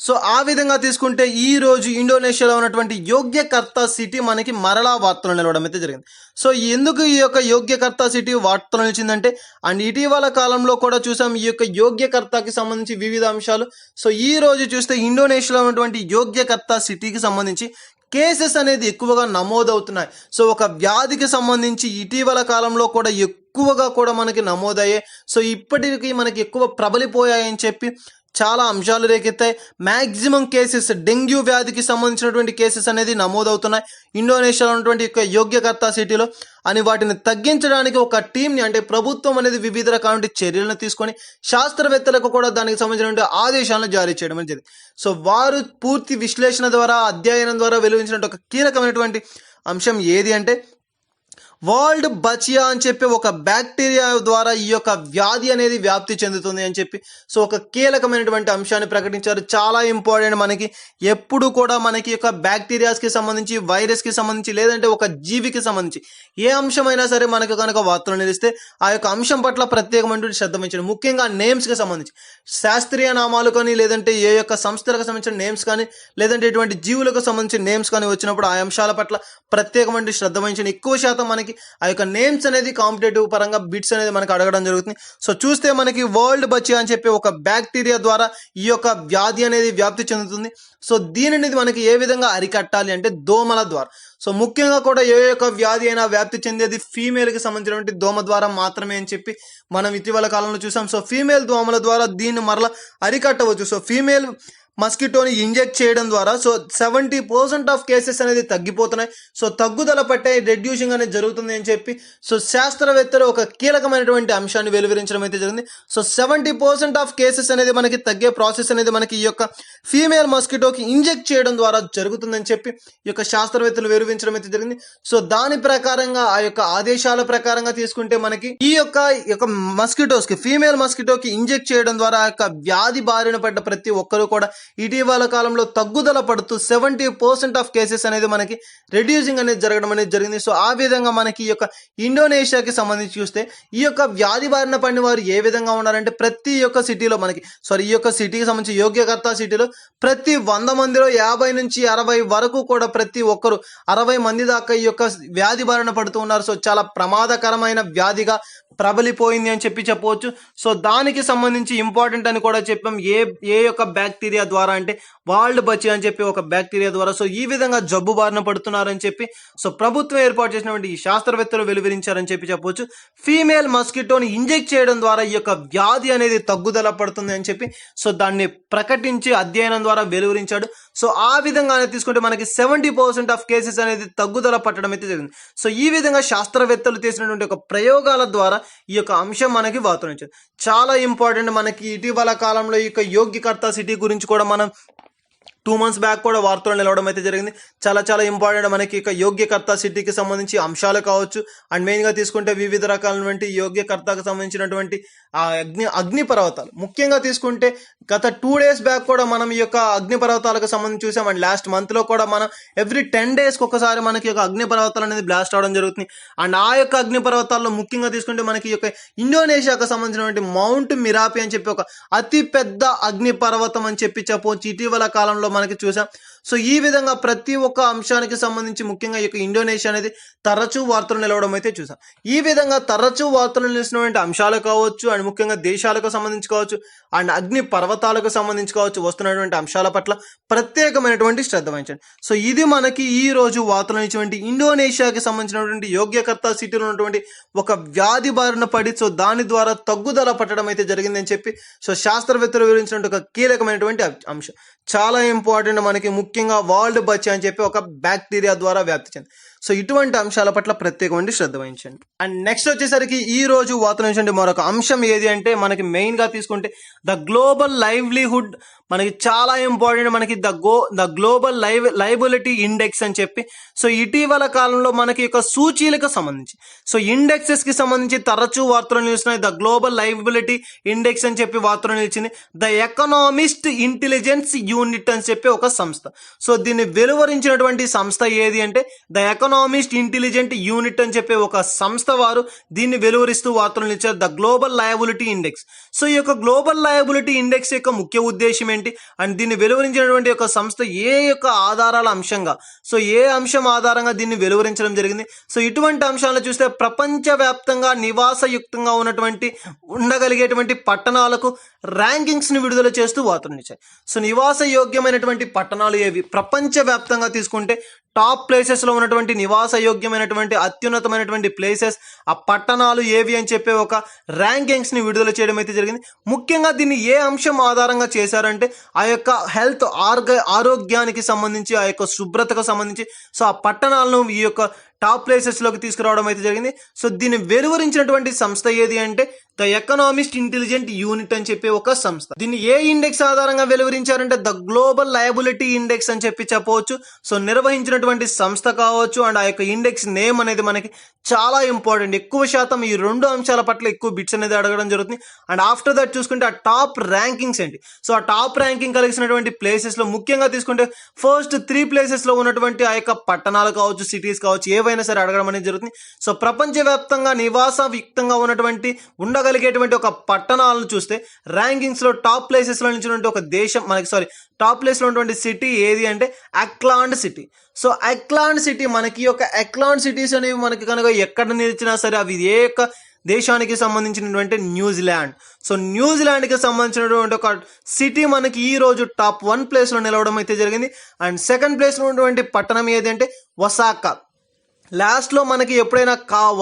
సో ఆ విధంగా తీసుకుంటే ఈ రోజు ఇండోనేషియాలో ఉన్నటువంటి యోగ్యకర్త సిటీ మనకి మరలా వార్తలు నిలవడం అయితే జరిగింది. సో ఎందుకు ఈ యొక్క యోగ్యకర్త సిటీ వార్తలు నిలిచిందంటే అండ్ ఇటీవల కాలంలో కూడా చూసాం ఈ యొక్క యోగ్యకర్తకి సంబంధించి వివిధ అంశాలు. సో ఈ రోజు చూస్తే ఇండోనేషియాలో ఉన్నటువంటి యోగ్యకర్త సిటీకి సంబంధించి కేసెస్ అనేది ఎక్కువగా నమోదవుతున్నాయి. సో ఒక వ్యాధికి సంబంధించి ఇటీవల కాలంలో కూడా ఎక్కువగా కూడా మనకి నమోదయ్యాయి. సో ఇప్పటికీ మనకి ఎక్కువ ప్రబలిపోయాయని చెప్పి చాలా అంశాలు రేకెత్తాయి. మ్యాక్సిమం కేసెస్ డెంగ్యూ వ్యాధికి సంబంధించినటువంటి కేసెస్ అనేది నమోదవుతున్నాయి ఇండోనేషియాలో ఉన్నటువంటి యొక్క యోగ్యకర్త సిటీలో. అని వాటిని తగ్గించడానికి ఒక టీంని అంటే ప్రభుత్వం అనేది వివిధ రకాల చర్యలను తీసుకొని శాస్త్రవేత్తలకు కూడా దానికి సంబంధించినటువంటి ఆదేశాలను జారీ చేయడం అనేది. సో వారు పూర్తి విశ్లేషణ ద్వారా అధ్యయనం ద్వారా వెలువరించినటువంటి ఒక కీలకమైనటువంటి అంశం ఏది అంటే వరల్డ్ బచియా అని చెప్పి ఒక బ్యాక్టీరియా ద్వారా ఈ యొక్క వ్యాధి అనేది వ్యాప్తి చెందుతుంది అని చెప్పి సో ఒక కీలకమైనటువంటి అంశాన్ని ప్రకటించారు. చాలా ఇంపార్టెంట్. మనకి ఎప్పుడు కూడా మనకి యొక్క బ్యాక్టీరియాస్కి సంబంధించి, వైరస్కి సంబంధించి, లేదంటే ఒక జీవికి సంబంధించి ఏ అంశమైనా సరే మనకు కనుక వార్తలు నిలిస్తే ఆ యొక్క అంశం పట్ల ప్రత్యేకమైనటువంటి శ్రద్ధ వహించడం. ముఖ్యంగా నేమ్స్కి సంబంధించి శాస్త్రీయ నామాలు కానీ, లేదంటే ఏ యొక్క సంస్థలకు సంబంధించిన నేమ్స్ కానీ, లేదంటే ఇటువంటి జీవులకు సంబంధించిన నేమ్స్ కానీ వచ్చినప్పుడు ఆ అంశాల పట్ల ప్రత్యేకమైన శ్రద్ధ వహించండి. ఎక్కువ శాతం మనకి ఆ యొక్క నేమ్స్ అనేది కాంపిటేటివ్ పరంగా బిట్స్ అనేది మనకు అడగడం జరుగుతుంది. సో చూస్తే మనకి వరల్డ్ బచియా అని చెప్పి ఒక బ్యాక్టీరియా ద్వారా ఈ యొక్క వ్యాధి అనేది వ్యాప్తి చెందుతుంది. సో దీనిని మనకి ఏ విధంగా అరికట్టాలి అంటే దోమల ద్వారా. సో ముఖ్యంగా కూడా ఏ యొక్క వ్యాధి అయినా వ్యాప్తి చెందేది ఫీమేల్కి సంబంధించినటువంటి దోమ ద్వారా మాత్రమే అని చెప్పి మనం ఇటీవల కాలంలో చూసాం. సో ఫీమేల్ దోమల ద్వారా దీన్ని మరలా అరికట్టవచ్చు. సో ఫీమేల్ మస్కిటోని ఇంజెక్ట్ చేయడం ద్వారా సో 70% ఆఫ్ కేసెస్ అనేది తగ్గిపోతున్నాయి. సో తగ్గుదల పట్టే రెడ్యూసింగ్ అనేది జరుగుతుంది అని చెప్పి సో శాస్త్రవేత్తలు ఒక కీలకమైనటువంటి అంశాన్ని వెలువరించడం అయితే జరిగింది. సో 70% ఆఫ్ కేసెస్ అనేది మనకి తగ్గే ప్రాసెస్ అనేది మనకి ఈ యొక్క ఫీమేల్ మస్కిటోకి ఇంజెక్ట్ చేయడం ద్వారా జరుగుతుందని చెప్పి ఈ యొక్క శాస్త్రవేత్తలు వెలువరించడం అయితే జరిగింది. సో దాని ప్రకారంగా ఆ యొక్క ఆదేశాల ప్రకారంగా తీసుకుంటే మనకి ఈ యొక్క మస్కిటోస్కి, ఫీమేల్ మస్కిటోకి ఇంజెక్ట్ చేయడం ద్వారా ఆ యొక్క వ్యాధి బారిన పడ్డ ప్రతి ఒక్కరూ కూడా ఇటీవల కాలంలో తగ్గుదల పడుతూ 70% ఆఫ్ కేసెస్ అనేది మనకి రెడ్యూసింగ్ అనేది జరగడం అనేది జరిగింది. సో ఆ విధంగా మనకి ఈ యొక్క ఇండోనేషియాకి సంబంధించి చూస్తే ఈ యొక్క వ్యాధి బారిన పడిన వారు ఏ విధంగా ఉన్నారంటే ప్రతి ఒక్క సిటీలో మనకి ఈ యొక్క సిటీకి సంబంధించి యోగ్యకర్త సిటీలో ప్రతి 100 మందిలో 50 నుంచి 60 వరకు కూడా ప్రతి ఒక్కరు 60 మంది దాకా ఈ యొక్క వ్యాధి బారిన పడుతూ ఉన్నారు. సో చాలా ప్రమాదకరమైన వ్యాధిగా ప్రబలిపోయింది అని చెప్పి చెప్పవచ్చు. సో దానికి సంబంధించి ఇంపార్టెంట్ అని కూడా చెప్పాం. ఏ యొక్క బ్యాక్టీరియా ద్వారా అంటే వరల్డ్ బచియా అని చెప్పి ఒక బ్యాక్టీరియా ద్వారా సో ఈ విధంగా జబ్బు బారిన పడుతున్నారని చెప్పి సో ప్రభుత్వం ఏర్పాటు చేసినటువంటి ఈ శాస్త్రవేత్తలు వెలువరించారని చెప్పి చెప్పవచ్చు. ఫీమేల్ మస్కిటోని ఇంజెక్ట్ చేయడం ద్వారా ఈ యొక్క వ్యాధి అనేది తగ్గుదల పడుతుంది అని చెప్పి సో దాన్ని ప్రకటించి అధ్యయనం ద్వారా వెలువరించాడు. సో ఆ విధంగానే తీసుకుంటే మనకి 70% ఆఫ్ కేసెస్ అనేది తగ్గుదల పట్టడం అయితే జరిగింది. సో ఈ విధంగా శాస్త్రవేత్తలు చేసినటువంటి ఒక ప్రయోగాల ద్వారా ఈ యొక్క అంశం మనకి వార్తనిచ్చారు. చాలా ఇంపార్టెంట్. మనకి ఇటీవల కాలంలో ఈ యొక్క యోగ్యకర్త సిటీ గురించి కూడా మనం 2 months బ్యాక్ కూడా వార్తలు నిలవడం అయితే జరిగింది. చాలా ఇంపార్టెంట్. మనకి ఇక యోగ్యకర్త సిటీకి సంబంధించి అంశాలు కావచ్చు అండ్ మెయిన్గా తీసుకుంటే వివిధ రకాలైనటువంటి యోగ్యకర్తకు సంబంధించినటువంటి ఆ అగ్ని పర్వతాలు ముఖ్యంగా తీసుకుంటే గత 2 days బ్యాక్ కూడా మనం ఈ యొక్క అగ్ని పర్వతాలకు సంబంధించి చూసాం. అండ్ లాస్ట్ మంత్లో కూడా మనం ఎవ్రీ 10 daysకి ఒకసారి మనకి యొక్క అగ్ని పర్వతాలు అనేది బ్లాస్ట్ అవడం జరుగుతుంది. అండ్ ఆ యొక్క అగ్ని పర్వతాల్లో ముఖ్యంగా తీసుకుంటే మనకి ఈ యొక్క ఇండోనేషియాకు సంబంధించినటువంటి మౌంట్ మిరాపి అని చెప్పి ఒక అతి పెద్ద అగ్ని పర్వతం అని చెప్పి చెప్పవచ్చు ఇటీవల కాలంలో మనకి చూసాం. సో ఈ విధంగా ప్రతి ఒక్క అంశానికి సంబంధించి ముఖ్యంగా ఈ యొక్క ఇండోనేషియా అనేది తరచూ వార్తలు నిలవడం అయితే చూసాం. ఈ విధంగా తరచూ వార్తలు నిలిచినటువంటి అంశాలు కావచ్చు అండ్ ముఖ్యంగా దేశాలకు సంబంధించి కావచ్చు అండ్ అగ్ని పర్వతాలకు సంబంధించి కావచ్చు వస్తున్నటువంటి అంశాల పట్ల ప్రత్యేకమైనటువంటి శ్రద్ధ వహించండి. సో ఇది మనకి ఈ రోజు వార్తలు ఇచ్చినటువంటి ఇండోనేషియాకి సంబంధించినటువంటి యోగ్యకర్త సిటీలో ఉన్నటువంటి ఒక వ్యాధి బారిన పడి సో దాని ద్వారా తగ్గుదల పట్టడం అయితే జరిగిందని చెప్పి సో శాస్త్రవేత్తలు వివరించినటువంటి ఒక కీలకమైనటువంటి అంశం. చాలా ఇంపార్టెంట్. మనకి ముఖ్యంగా వరల్డ్ బచియా అని చెప్పి ఒక బ్యాక్టీరియా ద్వారా వ్యాప్తి చెంది. సో ఇటువంటి అంశాల పట్ల ప్రత్యేకమైన శ్రద్ధ వహించండి. అండ్ నెక్స్ట్ వచ్చేసరికి ఈ రోజు వార్తలు మరొక అంశం ఏది అంటే మనకి మెయిన్గా తీసుకుంటే ద గ్లోబల్ లైవ్లీహుడ్ మనకి చాలా ఇంపార్టెంట్. మనకి ద గ్లోబల్ లైబిలిటీ ఇండెక్స్ అని చెప్పి సో ఇటీవల కాలంలో మనకి యొక్క సూచీలకు సంబంధించి సో ఇండెక్సెస్కి సంబంధించి తరచూ వార్తలు నిలుస్తున్నాయి. ద గ్లోబల్ లైబిలిటీ ఇండెక్స్ అని చెప్పి వార్తలు నిలిచింది. ద ఎకనామిస్ట్ ఇంటెలిజెన్స్ యూనిట్ అని చెప్పి ఒక సంస్థ. సో దీన్ని వెలువరించినటువంటి సంస్థ ఏది అంటే ద ఎకనామిస్ట్ ఇంటెలిజెంట్ యూనిట్ అని చెప్పి ఒక సంస్థ వారు దీన్ని వెలువరిస్తూ వార్తలు నిలిచారు. The global liability index. So ఈ యొక్క గ్లోబల్ లయబిలిటీ ఇండెక్స్ యొక్క ముఖ్య ఉద్దేశం ఏంటి అండ్ దీన్ని వెలువరించినటువంటి ఒక సంస్థ ఏ యొక్క ఆధారాల అంశంగా సో ఏ అంశం ఆధారంగా దీన్ని వెలువరించడం జరిగింది. సో ఇటువంటి అంశాలను చూస్తే ప్రపంచవ్యాప్తంగా నివాసయుక్తంగా ఉండగలిగేటువంటి పట్టణాలకు ర్యాంకింగ్స్ని విడుదల చేస్తూ వార్తలు నిలిచాయి. సో నివాస యోగ్యమైనటువంటి పట్టణాలు ఏవి ప్రపంచవ్యాప్తంగా తీసుకుంటే టాప్ ప్లేసెస్ లో ఉన్నటువంటి నివాస యోగ్యమైనటువంటి అత్యున్నతమైనటువంటి ప్లేసెస్, ఆ పట్టణాలు ఏవి అని చెప్పే ఒక ర్యాంకింగ్స్ ని విడుదల చేయడం అయితే జరిగింది. ముఖ్యంగా దీన్ని ఏ అంశం ఆధారంగా చేశారంటే ఆ యొక్క హెల్త్ ఆరోగ్యానికి సంబంధించి, ఆ యొక్క శుభ్రతకు సంబంధించి, సో ఆ పట్టణాలను ఈ యొక్క టాప్ ప్లేసెస్ లోకి తీసుకురావడం అయితే జరిగింది. సో దీన్ని వెలువరించినటువంటి సంస్థ ఏది అంటే ద ఎకనామిస్ట్ ఇంటెలిజెంట్ యూనిట్ అని చెప్పి ఒక సంస్థ. దీన్ని ఏ ఇండెక్స్ ఆధారంగా వెలువరించారంటే ద గ్లోబల్ లయబిలిటీ ఇండెక్స్ అని చెప్పవచ్చు. సో నిర్వహించినటువంటి సంస్థ కావచ్చు అండ్ ఆ యొక్క ఇండెక్స్ నేమ్ అనేది మనకి చాలా ఇంపార్టెంట్. ఎక్కువ శాతం ఈ రెండు అంశాల పట్ల ఎక్కువ బిట్స్ అనేది అడగడం జరుగుతుంది. అండ్ ఆఫ్టర్ దట్ చూసుకుంటే ఆ టాప్ ర్యాంకింగ్స్ ఏంటి, సో ఆ టాప్ ర్యాంకింగ్ కలిగినటువంటి ప్లేసెస్ లో ముఖ్యంగా తీసుకుంటే ఫస్ట్ 3 ప్లేసెస్ లో ఉన్నటువంటి ఆ యొక్క పట్టణాలు కావచ్చు, సిటీస్ కావచ్చు, ఏవైనా సరే అడగడం అనేది జరుగుతుంది. సో ప్రపంచవ్యాప్తంగా నివాసయుక్తంగా ఉన్నటువంటి ఉండగలిగేటువంటి ఒక పట్టణాలను చూస్తే ర్యాంకింగ్స్ లో టాప్ ప్లేసెస్ లో నుంచి ఒక దేశం మనకి టాప్ ప్లేస్ లో ఉన్నటువంటి సిటీ ఏది అంటే Auckland city. So Auckland city మనకి యొక్క అక్లాండ్ సిటీస్ అనేవి మనకి కనుక ఎక్కడ నిలిచినా సరే అవి ఏ యొక్క దేశానికి సంబంధించినటువంటి న్యూజిలాండ్. సో న్యూజిలాండ్కి సంబంధించినటువంటి ఒక సిటీ మనకి ఈ రోజు టాప్ 1 ప్లేస్ లో నిలవడం అయితే జరిగింది. అండ్ సెకండ్ ప్లేస్ లో ఉన్నటువంటి పట్టణం ఏది అంటే ఒసాకా. లాస్ట్ లో మనకి ఎప్పుడైనా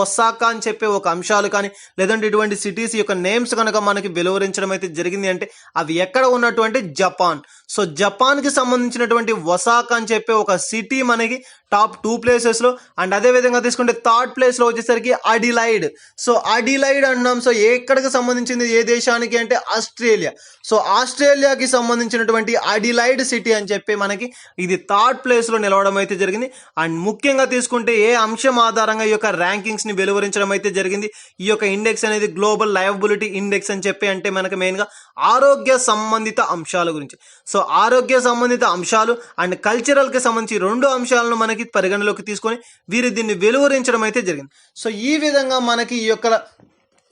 ఒసాకా అని చెప్పే ఒక అంశాలు కానీ లేదంటే ఇటువంటి సిటీస్ యొక్క నేమ్స్ కనుక మనకి వెలువరించడం అయితే జరిగింది అంటే అవి ఎక్కడ ఉన్నటువంటి జపాన్. సో జపాన్ కి సంబంధించినటువంటి ఒసాకా అని చెప్పే ఒక సిటీ మనకి టాప్ 2 ప్లేసెస్ లో. అండ్ అదే విధంగా తీసుకుంటే థర్డ్ ప్లేస్ లో వచ్చేసరికి అడిలైడ్. సో అడిలైడ్ అన్నాం. సో ఎక్కడికి సంబంధించింది, ఏ దేశానికి అంటే ఆస్ట్రేలియా. సో ఆస్ట్రేలియాకి సంబంధించినటువంటి అడిలైడ్ సిటీ అని చెప్పి మనకి ఇది థర్డ్ ప్లేస్ లో నిలవడం అయితే జరిగింది. అండ్ ముఖ్యంగా తీసుకుంటే ఏ అంశం ఆధారంగా ఈ యొక్క ర్యాంకింగ్స్ ని వెలువరించడం అయితే జరిగింది. ఈ యొక్క ఇండెక్స్ అనేది గ్లోబల్ లయబిలిటీ ఇండెక్స్ అని చెప్పి అంటే మనకి మెయిన్ గా ఆరోగ్య సంబంధిత అంశాల గురించి. సో ఆరోగ్య సంబంధిత అంశాలు అండ్ కల్చరల్ కి సంబంధించి 2 అంశాలను మనకి పరిగణలోకి తీసుకొని వీరు దీన్ని వెలువరించడం అయితే జరిగింది. సో ఈ విధంగా మనకి ఈ యొక్క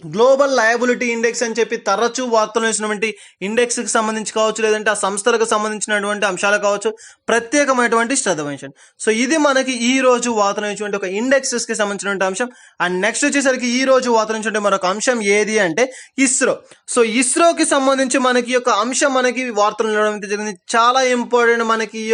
గ్లోబల్ లయబిలిటీ ఇండెక్స్ అని చెప్పి తరచూ వార్తలు వేసినటువంటి ఇండెక్స్ కి సంబంధించి కావచ్చు లేదంటే ఆ సంస్థలకు సంబంధించినటువంటి అంశాలు కావచ్చు ప్రత్యేకమైనటువంటి శ్రద్ధ వహించండి. సో ఇది మనకి ఈ రోజు వార్తలు వేసినటువంటి ఒక ఇండెక్సెస్ కి సంబంధించినటువంటి అంశం. అండ్ నెక్స్ట్ వచ్చేసరికి ఈ రోజు వార్తలు వేసినటువంటి మరొక అంశం ఏది అంటే ఇస్రో. సో ఇస్రోకి సంబంధించి మనకి యొక్క అంశం మనకి వార్తలు నిలవడం జరిగింది. చాలా ఇంపార్టెంట్ మనకి ఈ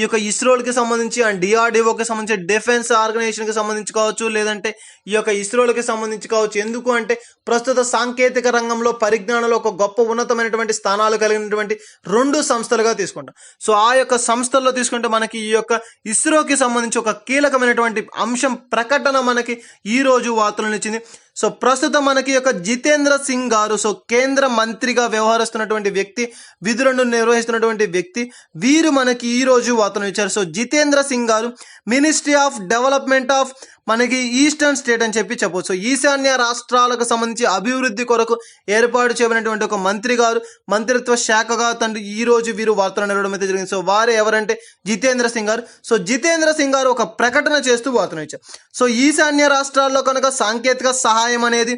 యొక్క ఇస్రోకి సంబంధించి అండ్ డిఆర్డిఓకి సంబంధించి డిఫెన్స్ ఆర్గనైజేషన్ కి సంబంధించి కావచ్చు లేదంటే ఈ యొక్క ఇస్రోలకి సంబంధించి కావచ్చు. ఎందుకు అంటే ప్రస్తుత సాంకేతిక రంగంలో పరిజ్ఞానంలో ఒక గొప్ప ఉన్నతమైనటువంటి స్థానాలు కలిగినటువంటి 2 సంస్థలుగా తీసుకుంటాం. సో ఆ యొక్క సంస్థల్లో తీసుకుంటే మనకి ఈ యొక్క ఇస్రోకి సంబంధించి ఒక కీలకమైనటువంటి అంశం ప్రకటన మనకి ఈ రోజు వార్తలు ఇచ్చింది. సో ప్రస్తుతం మనకి యొక్క జితేంద్ర సింగ్ గారు, సో కేంద్ర మంత్రిగా వ్యవహరిస్తున్నటువంటి వ్యక్తి, విధులను నిర్వహిస్తున్నటువంటి వ్యక్తి, వీరు మనకి ఈ రోజు వార్తలు ఇచ్చారు. సో జితేంద్ర సింగ్ గారు మినిస్ట్రీ ఆఫ్ డెవలప్మెంట్ ఆఫ్ మనకి ఈస్టర్న్ స్టేట్ అని చెప్పవచ్చు. ఈశాన్య రాష్ట్రాలకు సంబంధించి అభివృద్ధి కొరకు ఏర్పాటు చేయబడినటువంటి ఒక మంత్రి గారు, మంత్రిత్వ శాఖగా తండ్రి ఈ రోజు వీరు వార్తలు నిలవడం అయితే జరిగింది. సో వారు ఎవరంటే జితేంద్ర సింగ్ గారు. సో జితేంద్ర సింగ్ గారు ఒక ప్రకటన చేస్తూ వార్తలు ఇచ్చారు. సో ఈశాన్య రాష్ట్రాల్లో కనుక సాంకేతిక సహాయం అనేది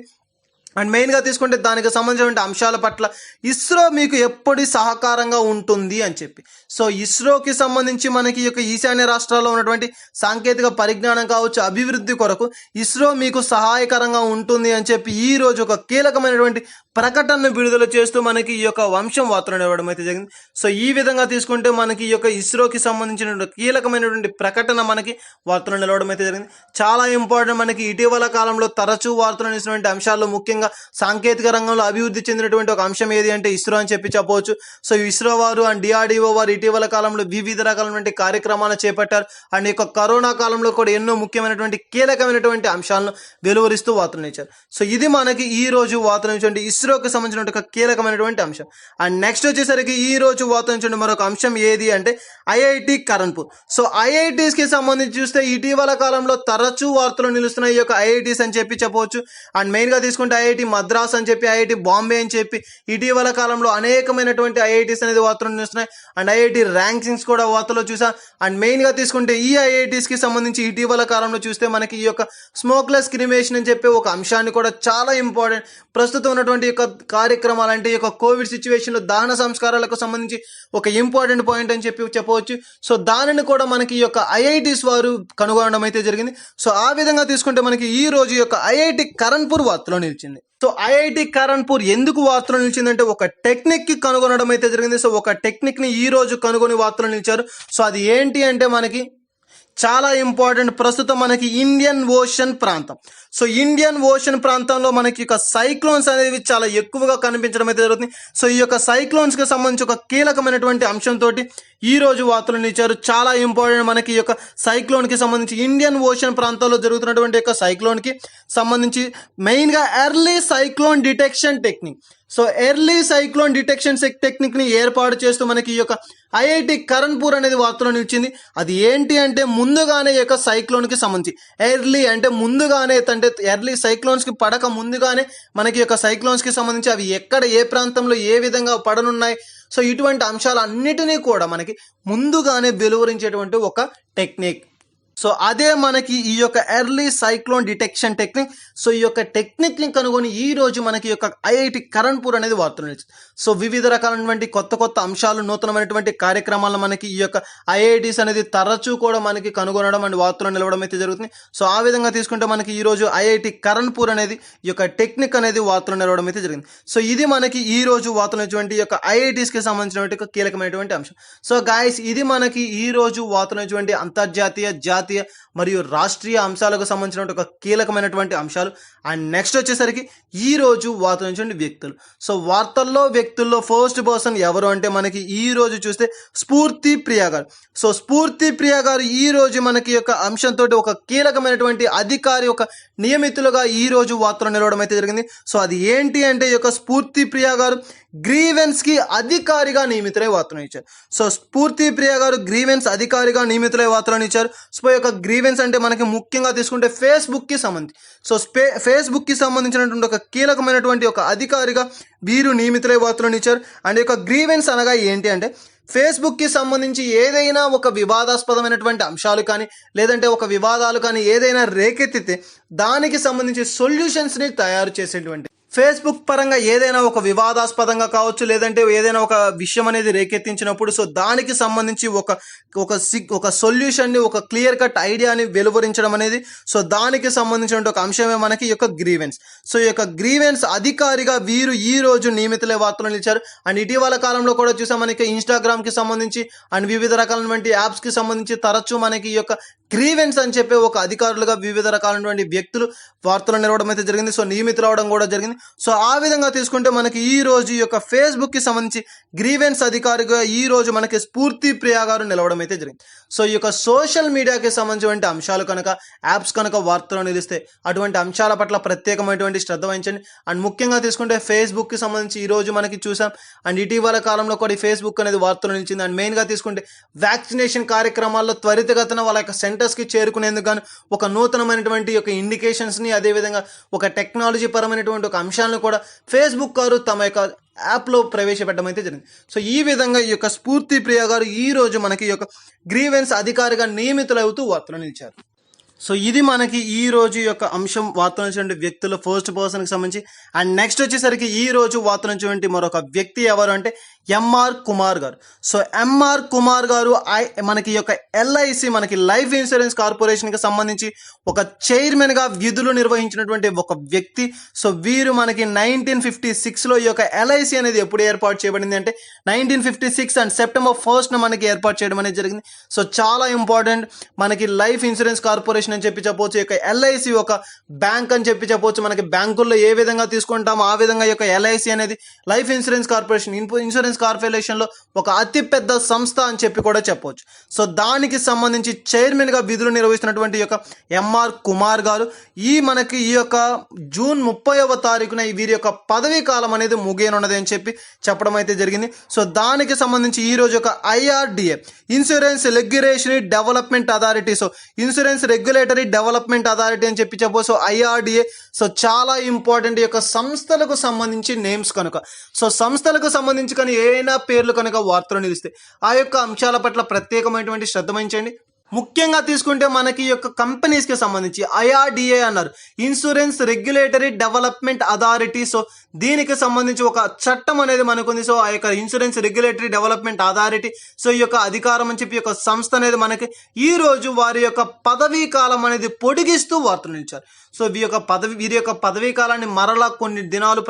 అండ్ మెయిన్గా తీసుకుంటే దానికి సంబంధించిన అంశాల పట్ల ఇస్రో మీకు ఎప్పుడు సహకారంగా ఉంటుంది అని చెప్పి. సో ఇస్రోకి సంబంధించి మనకి యొక్క ఈశాన్య రాష్ట్రాల్లో ఉన్నటువంటి సాంకేతిక పరిజ్ఞానం కావచ్చు, అభివృద్ధి కొరకు ఇస్రో మీకు సహాయకరంగా ఉంటుంది అని చెప్పి ఈ రోజు ఒక కీలకమైనటువంటి ప్రకటనను విడుదల చేస్తూ మనకి ఈ యొక్క వంశం వార్తలు ఇవ్వడం అయితే జరిగింది. సో ఈ విధంగా తీసుకుంటే మనకి ఈ యొక్క ఇస్రోకి సంబంధించిన కీలకమైనటువంటి ప్రకటన మనకి వార్తలు నిలవడం అయితే జరిగింది. చాలా ఇంపార్టెంట్. మనకి ఇటీవల కాలంలో తరచూ వార్తలు ఇచ్చినటువంటి అంశాల్లో ముఖ్యంగా సాంకేతిక రంగంలో అభివృద్ధి చెందినటువంటి ఒక అంశం ఏది అంటే ఇస్రో అని చెప్పవచ్చు. సో ఇస్రో వారు అండ్ డిఆర్డిఓ వారు ఇటీవల కాలంలో వివిధ రకాలైనటువంటి కార్యక్రమాలు చేపట్టారు. అండ్ ఈ యొక్క కరోనా కాలంలో కూడా ఎన్నో ముఖ్యమైనటువంటి కీలకమైనటువంటి అంశాలను వెలువరిస్తూ వార్తలు ఇచ్చారు. సో ఇది మనకి ఈ రోజు వార్తలు ఇచ్చినటువంటి ఇస్రోకి సంబంధించిన ఒక కీలకమైనటువంటి అంశం. అండ్ నెక్స్ట్ వచ్చేసరికి ఈ రోజు వార్తలు ఇచ్చినటువంటి మరొక అంశం ఏది అంటే ఐఐటి కాన్పూర్. సో ఐఐటీస్ కి సంబంధించి చూస్తే ఇటీవల కాలంలో తరచూ వార్తలు నిలుస్తున్న ఈ యొక్క ఐఐటీస్ అని చెప్పవచ్చు. అండ్ మెయిన్ గా తీసుకుంటే ఐఐటి మద్రాస్ అని చెప్పి, ఐఐటి బాంబే అని చెప్పి ఇటీవల కాలంలో అనేకమైనటువంటి ఐఐటీస్ అనేది వార్తలు నిలుస్తున్నాయి. అండ్ ఐఐటి ర్యాంకింగ్స్ కూడా వార్తలు చూసా. అండ్ మెయిన్ గా తీసుకుంటే ఈ ఐఐటీస్ కి సంబంధించి ఇటీవల కాలంలో చూస్తే మనకి ఈ యొక్క స్మోక్లెస్ క్రిమేషన్ అని చెప్పి ఒక అంశాన్ని కూడా చాలా ఇంపార్టెంట్. ప్రస్తుతం ఉన్నటువంటి యొక్క కార్యక్రమాలు అంటే ఈ యొక్క కోవిడ్ సిచ్యువేషన్ లో దహన సంస్కారాలకు సంబంధించి ఒక ఇంపార్టెంట్ పాయింట్ అని చెప్పవచ్చు. సో దానిని కూడా మనకి ఈ యొక్క ఐఐటీస్ వారు కనుగొనడం అయితే జరిగింది. సో ఆ విధంగా తీసుకుంటే మనకి ఈ రోజు యొక్క ఐఐటి కాన్పూర్ వార్తలో నిలిచింది. సో ఐఐటి కాన్పూర్ ఎందుకు వార్తలు నిలిచిందంటే ఒక టెక్నిక్ కి కనుగొనడం అయితే జరిగింది. సో ఒక టెక్నిక్ ని ఈ రోజు కనుగొని వార్తలు నిలిచారు. సో అది ఏంటి అంటే మనకి చాలా ఇంపార్టెంట్ ప్రస్తుతం మనకి ఇండియన్ ఓషన్ ప్రాంతం. సో ఇండియన్ ఓషన్ ప్రాంతంలో మనకి ఇక సైక్లోన్స్ అనేవి చాలా ఎక్కువగా కనిపించడం అయితే జరుగుతుంది. సో ఈ యొక్క సైక్లోన్స్ కి సంబంధించి ఒక కీలకమైనటువంటి అంశంతో ఈ రోజు వార్తలను ఇచ్చారు. చాలా ఇంపార్టెంట్ మనకి ఈ యొక్క సైక్లోన్ కి సంబంధించి ఇండియన్ ఓషన్ ప్రాంతాల్లో జరుగుతున్నటువంటి యొక్క సైక్లోన్ కి సంబంధించి మెయిన్ గా early cyclone detection technique. So early cyclone detection technique ని ఏర్పాటు చేస్తూ మనకి ఈ యొక్క ఐఐటి కరణ్పూర్ అనేది వార్తలను ఇచ్చింది. అది ఏంటి అంటే ముందుగానే ఈ యొక్క సైక్లోన్ కి సంబంధించి ఎర్లీ అంటే ముందుగానే అంటే ఎర్లీ సైక్లోన్స్ కి పడక ముందుగానే మనకి యొక్క సైక్లోన్స్ కి సంబంధించి అవి ఎక్కడ ఏ ప్రాంతంలో ఏ విధంగా పడనున్నాయి, సో ఇటువంటి అంశాలన్నిటినీ కూడా మనకి ముందుగానే వెలువరించేటువంటి ఒక టెక్నిక్. సో అదే మనకి ఈ యొక్క early cyclone detection technique. So ఈ యొక్క టెక్నిక్ ని కనుగొని ఈ రోజు మనకి యొక్క ఐఐటి కరణ్పూర్ అనేది వార్తలు నిలిచింది. సో వివిధ రకాలైనటువంటి కొత్త అంశాలు, నూతనమైనటువంటి కార్యక్రమాలను మనకి ఈ యొక్క ఐఐటీస్ అనేది తరచూ కూడా మనకి కనుగొనడం అండ్ వార్తలు నిలవడం అయితే జరుగుతుంది. సో ఆ విధంగా తీసుకుంటే మనకి ఈ రోజు ఐఐటి కరణ్పూర్ అనేది ఈ యొక్క టెక్నిక్ అనేది వార్తలు నిలవడం అయితే జరిగింది. సో ఇది మనకి ఈ రోజు వార్తలు ఇటువంటి యొక్క ఐఐటీస్ కి సంబంధించినటువంటి కీలకమైనటువంటి అంశం. సో గాయస్, ఇది మనకి ఈ రోజు వార్తలు ఇటువంటి అంతర్జాతీయ, జాతీయ మరియు రాష్ట్రీయ అంశాలకు సంబంధించిన ఒక కీలకమైనటువంటి అంశాలు. అండ్ నెక్స్ట్ వచ్చేసరికి ఈ రోజు వార్తలు వ్యక్తులు. సో వ్యక్తుల్లో ఫస్ట్ పర్సన్ ఎవరు అంటే మనకి ఈ రోజు చూస్తే స్ఫూర్తి ప్రియ గారు. సో స్ఫూర్తి ప్రియ గారు ఈ రోజు మనకి యొక్క అంశంతో ఒక కీలకమైనటువంటి అధికారి, ఒక నియమితులుగా ఈ రోజు వార్తలు నిలవడం అయితే జరిగింది. సో అది ఏంటి అంటే ఈ యొక్క స్ఫూర్తి ప్రియ గారు గ్రీవెన్స్ కి అధికారిగా నియమితులై వార్తలను ఇచ్చారు. సో స్ఫూర్తి ప్రియ గారు గ్రీవెన్స్ అధికారిగా నియమితులై వార్తలను ఇచ్చారు. సో ఈ యొక్క గ్రీవెన్స్ అంటే మనకి ముఖ్యంగా తీసుకుంటే ఫేస్బుక్ కి సంబంధించి, సో ఫేస్బుక్ కి సంబంధించినటువంటి ఒక కీలకమైనటువంటి ఒక అధికారిగా వీరు నియమితులై వార్తలను ఇచ్చారు. అండ్ ఈ యొక్క గ్రీవెన్స్ అనగా ఏంటి అంటే ఫేస్బుక్ కి సంబంధించి ఏదైనా ఒక వివాదాస్పదమైనటువంటి అంశాలు కానీ లేదంటే ఒక వివాదాలు కానీ ఏదైనా రేకెత్తితే దానికి సంబంధించి సొల్యూషన్స్ ని తయారు చేసేటువంటి, ఫేస్బుక్ పరంగా ఏదైనా ఒక వివాదాస్పదంగా కావచ్చు లేదంటే ఏదైనా ఒక విషయం అనేది రేకెత్తించినప్పుడు సో దానికి సంబంధించి ఒక సొల్యూషన్ ని, ఒక క్లియర్ కట్ ఐడియాని వెలువరించడం అనేది, సో దానికి సంబంధించిన ఒక అంశమే మనకి ఈ యొక్క గ్రీవెన్స్. సో ఈ యొక్క గ్రీవెన్స్ అధికారిగా వీరు ఈ రోజు నియమితులే వార్తలు నిలిచారు. అండ్ ఇటీవల కాలంలో కూడా చూసాం మనకి ఇన్స్టాగ్రామ్ కి సంబంధించి అండ్ వివిధ రకాలైనటువంటి యాప్స్ కి సంబంధించి తరచూ మనకి ఈ యొక్క గ్రీవెన్స్ అని చెప్పే ఒక అధికారులుగా వివిధ రకాలైనటువంటి వ్యక్తులు వార్తలు నిలవడం అయితే జరిగింది. సో నియమితులు అవడం కూడా జరిగింది. సో ఆ విధంగా తీసుకుంటే మనకి ఈ రోజు ఈ యొక్క ఫేస్బుక్ కి సంబంధించి గ్రీవెన్స్ అధికారిగా ఈ రోజు మనకి స్ఫూర్తి ప్రియ గారు నిలవడం అయితే జరిగింది. సో ఈ యొక్క సోషల్ మీడియాకి సంబంధించిన అంశాలు కనుక, యాప్స్ కనుక వార్తలు నిలిస్తే అటువంటి అంశాల పట్ల ప్రత్యేకమైనటువంటి శ్రద్ధ వహించండి. అండ్ ముఖ్యంగా తీసుకుంటే ఫేస్బుక్ కి సంబంధించి ఈ రోజు మనకి చూసాం అండ్ ఇటీవల కాలంలో కూడా ఫేస్బుక్ అనేది వార్తలు నిలిచింది. అండ్ మెయిన్ గా తీసుకుంటే వ్యాక్సినేషన్ కార్యక్రమాల్లో త్వరితగతిన వాళ్ళ యొక్క సెంటర్స్ కి చేరుకునేందుకు గాను ఒక నూతనమైనటువంటి యొక్క ఇండికేషన్స్ ని, అదేవిధంగా ఒక టెక్నాలజీ పరమైనటువంటి ఒక అంశాలను కూడా ఫేస్బుక్ గారు తమ యొక్క యాప్లో ప్రవేశపెట్టడం అయితే జరిగింది. సో ఈ విధంగా ఈ యొక్క స్ఫూర్తి ప్రియ గారు ఈ రోజు మనకి ఈ యొక్క గ్రీవెన్స్ అధికారిగా నియమితులవుతూ వార్తలు నిలిచారు. సో ఇది మనకి ఈ రోజు యొక్క అంశం, వార్తలు వచ్చినటువంటి వ్యక్తులు ఫస్ట్ పర్సన్ కి సంబంధించి. అండ్ నెక్స్ట్ వచ్చేసరికి ఈ రోజు వార్తలు వచ్చినటువంటి మరొక వ్యక్తి ఎవరు అంటే ఎంఆర్ కుమార్ గారు. సో ఎంఆర్ కుమార్ గారు మనకి యొక్క ఎల్ఐసి, మనకి లైఫ్ ఇన్సూరెన్స్ కార్పొరేషన్ కి సంబంధించి ఒక చైర్మన్ గా విధులు నిర్వహించినటువంటి ఒక వ్యక్తి. సో వీరు మనకి 1956లో ఈ యొక్క ఎల్ఐసి అనేది ఎప్పుడు ఏర్పాటు చేయబడింది అంటే 1956 అండ్ సెప్టెంబర్ 1st మనకి ఏర్పాటు చేయడం అనేది జరిగింది. సో చాలా ఇంపార్టెంట్ మనకి లైఫ్ ఇన్సూరెన్స్ కార్పొరేషన్ అని చెప్పి చెప్పవచ్చు. ఈ యొక్క ఎల్ఐసి ఒక బ్యాంక్ అని చెప్పి చెప్పవచ్చు. మనకి బ్యాంకుల్లో ఏ విధంగా తీసుకుంటామో ఆ విధంగా ఈ యొక్క ఎల్ఐసి అనేది life insurance corporation, insurance corporation లో ఒక అతిపెద్ద సంస్థ అని చెప్పి కూడా చెప్పవచ్చు. సో దానికి సంబంధించి చైర్మన్ గా విధులు నిర్వహిస్తున్నటువంటి యొక్క ఎంఆర్ కుమార్ గారు మనకి ఈ యొక్క జూన్ 30వ తారీఖున వీరి యొక్క పదవీ కాలం అనేది ముగియనున్నది అని చెప్పి చెప్పడం అయితే జరిగింది. సో దానికి సంబంధించి ఈ రోజు ఒక IRDA, insurance regulatory development authority, so insurance regulatory development authority అని చెప్పి చెప్పు. సో IRDA సో చాలా ఇంపార్టెంట్ ఈ యొక్క సంస్థలకు సంబంధించి నేమ్స్ కనుక, సో సంస్థలకు సంబంధించి కానీ ఏదైనా పేర్లు కనుక వార్తలు నిలిస్తే ఆ యొక్క అంశాల పట్ల ప్రత్యేకమైనటువంటి శ్రద్ధ వహించండి. ముఖ్యంగా తీసుకుంటే మనకి ఈ యొక్క కంపెనీస్ కి సంబంధించి IRDA అన్నారు, insurance regulatory development authority. So దీనికి సంబంధించి ఒక చట్టం అనేది మనకుంది. సో ఆ యొక్క insurance regulatory development authority, so ఈ యొక్క అధికారం అని చెప్పి యొక్క సంస్థ అనేది మనకి ఈ రోజు వారి యొక్క పదవీ కాలం అనేది పొడిగిస్తూ వార్తలు నిలిచారు. సో వీరి యొక్క పదవీ కాలాన్ని మరలా కొన్ని దినాలు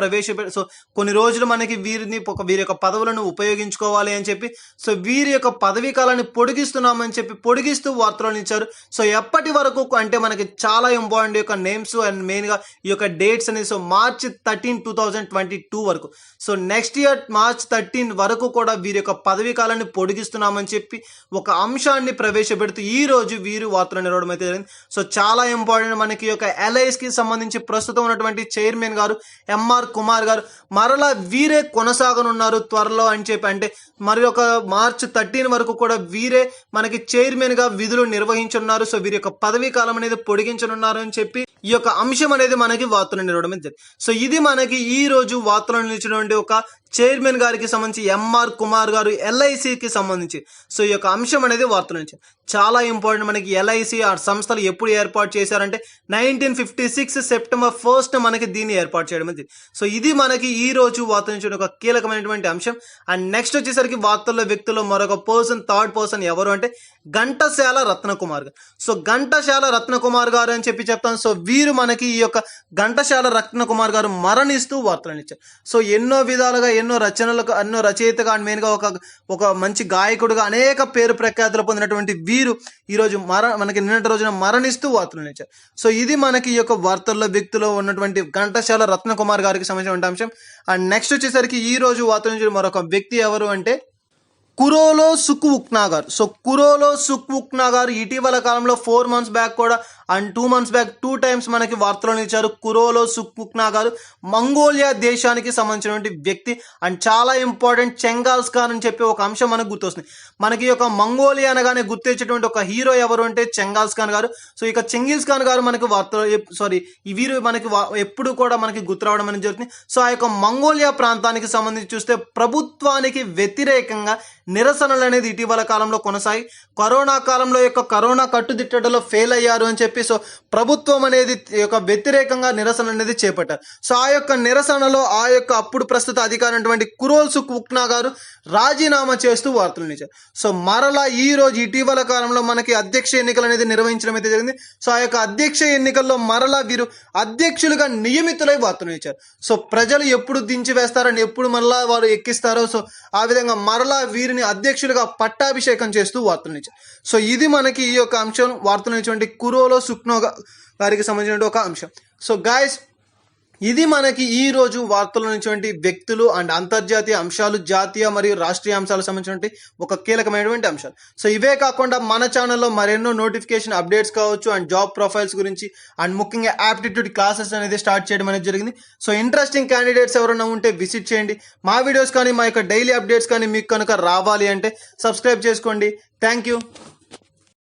సో కొన్ని రోజులు మనకి వీరి యొక్క పదవులను ఉపయోగించుకోవాలి అని చెప్పి సో వీరి యొక్క పదవీ కాలాన్ని పొడిగిస్తున్నామని చెప్పి పొడిగిస్తూ మరణిస్తూ వార్తలను ఇచ్చారు. సో ఎప్పటి వరకు అంటే మనకి చాలా ఇంపార్టెంట్ యొక్క నేమ్స్ అండ్ మెయిన్గా ఈ యొక్క డేట్స్ అనేది. సో మార్చ్ 13, 2022 వరకు. సో నెక్స్ట్ ఇయర్ మార్చ్ 13 వరకు కూడా వీరి యొక్క పదవీ కాలాన్ని పొడిగిస్తున్నామని చెప్పి ఒక అంశాన్ని ప్రవేశపెడుతూ ఈ రోజు వీరు వార్తలు నిలవడం అయితే జరిగింది. సో చాలా ఇంపార్టెంట్ మనకి ఈ యొక్క LISకి సంబంధించి ప్రస్తుతం ఉన్నటువంటి చైర్మన్ గారు MR కుమార్ గారు మరలా వీరే కొనసాగనున్నారు త్వరలో అని చెప్పి, అంటే మరి ఒక మార్చ్ 13 వరకు కూడా వీరే మనకి చైర్మన్ గా విధులు నిర్వహించున్నారు. సో వీరి యొక్క పదవీ కాలం అనేది పొడిగించనున్నారు అని చెప్పి ఈ యొక్క అంశం అనేది మనకి వార్తలు నిలవడం జరిగింది. సో ఇది మనకి ఈ రోజు వార్తలు నిలిచినటువంటి ఒక చైర్మన్ గారికి సంబంధించి MR కుమార్ గారు LICకి సంబంధించి. సో ఈ యొక్క అంశం అనేది వార్తలు నుంచి చాలా ఇంపార్టెంట్. మనకి LIC ఆ సంస్థలు ఎప్పుడు ఏర్పాటు చేశారంటే 1956 సెప్టెంబర్ 1 మనకి దీన్ని ఏర్పాటు చేయడం జరిగింది. సో ఇది మనకి ఈ రోజు వార్తలు నుంచి ఒక కీలకమైనటువంటి అంశం. అండ్ నెక్స్ట్ వచ్చేసరికి వార్తల్లో వ్యక్తుల్లో మరొక థర్డ్ పర్సన్ ఎవరు అంటే ఘంటసాల రత్నకుమార్ గారు. సో ఘంటసాల రత్నకుమార్ గారు అని చెప్పి చెప్తాను. సో వీరు మనకి ఈ యొక్క ఘంటసాల రత్నకుమార్ గారు మరణిస్తూ వార్తలను ఇచ్చారు. సో ఎన్నో విధాలుగా ఎన్నో రచనలకు ఎన్నో రచయితగా అండ్ మెయిన్గా ఒక మంచి గాయకుడుగా అనేక పేరు ప్రఖ్యాతులు పొందినటువంటి వీరు ఈరోజు మనకి నిన్నటి రోజున మరణిస్తూ వార్తలను ఇచ్చారు. సో ఇది మనకి ఈ యొక్క వార్తల్లో వ్యక్తిలో ఉన్నటువంటి ఘంటసాల రత్నకుమార్ గారికి సంబంధించిన అంశం. అండ్ నెక్స్ట్ వచ్చేసరికి ఈ రోజు వార్తల నుంచి మరొక వ్యక్తి ఎవరు అంటే కురోలో సుఖ్వుక్నా గారు. సో కురోలో సుఖ్వుక్నా గారు ఇటీవల కాలంలో 4 months బ్యాక్ కూడా అండ్ 2 months బ్యాక్ 2 times మనకి వార్తలను ఇచ్చారు. కురోలో సుఖ్వుక్నా గారు మంగోలియా దేశానికి సంబంధించినటువంటి వ్యక్తి అండ్ చాలా ఇంపార్టెంట్. చెంగాల్స్ ఖాన్ అని చెప్పి ఒక అంశం మనకు గుర్తొస్తుంది. మనకి ఒక మంగోలియా అనగానే గుర్తొచ్చేటువంటి ఒక హీరో ఎవరు అంటే చెంగాల్స్ ఖాన్ గారు. సో ఇక చెంగిల్స్ ఖాన్ గారు మనకి వీరు మనకి ఎప్పుడు కూడా మనకి గుర్తురావడం అనేది జరుగుతుంది. సో ఆ యొక్క మంగోలియా ప్రాంతానికి సంబంధించి చూస్తే ప్రభుత్వానికి వ్యతిరేకంగా నిరసనలు అనేది ఇటీవల కాలంలో కొనసాగి కరోనా కాలంలో యొక్క కరోనా కట్టుదిట్టడలో ఫెయిల్ అయ్యారు అని చెప్పి సో ప్రభుత్వం అనేది యొక్క వ్యతిరేకంగా నిరసన అనేది చేపట్టారు. సో ఆ యొక్క నిరసనలో ఆ యొక్క అప్పుడు ప్రస్తుత అధికారి కురోల్ సుఖ్వుక్నా గారు రాజీనామా చేస్తూ వార్తలు ఇచ్చారు. సో మరలా ఈ రోజు ఇటీవల కాలంలో మనకి అధ్యక్ష ఎన్నికలు అనేది నిర్వహించడం అయితే జరిగింది. సో ఆ యొక్క అధ్యక్ష ఎన్నికల్లో మరలా వీరు అధ్యక్షులుగా నియమితులై వార్తలు ఇచ్చారు. సో ప్రజలు ఎప్పుడు దించి వేస్తారని ఎప్పుడు మరలా వారు ఎక్కిస్తారో సో ఆ విధంగా మరలా వీరిని అధ్యక్షులుగా పట్టాభిషేకం చేస్తూ వార్తలు ఇచ్చారు. సో ఇది మనకి ఈ యొక్క అంశం వార్తలు ఇచ్చినటువంటి కురోలో సుఖ్నా గారికి సంబంధించిన ఒక అంశం. సో గాయస్ ఇది మనకి ఈ రోజు వార్తలు ఉన్నటువంటి వ్యక్తులు అండ్ అంతర్జాతీయ అంశాలు, జాతీయ మరియు రాష్ట్రీయ అంశాలకు సంబంధించినటువంటి ఒక కీలకమైనటువంటి అంశాలు. సో ఇవే కాకుండా మన ఛానల్లో మరెన్నో నోటిఫికేషన్ అప్డేట్స్ కావచ్చు అండ్ జాబ్ ప్రొఫైల్స్ గురించి అండ్ ముఖ్యంగా యాప్టిట్యూడ్ క్లాసెస్ అనేది స్టార్ట్ చేయడం అనేది జరిగింది. సో ఇంట్రెస్టింగ్ క్యాండిడేట్స్ ఎవరైనా ఉంటే విజిట్ చేయండి. మా వీడియోస్ కానీ మా యొక్క డైలీ అప్డేట్స్ కానీ మీకు కనుక రావాలి అంటే సబ్స్క్రైబ్ చేసుకోండి. Thank you.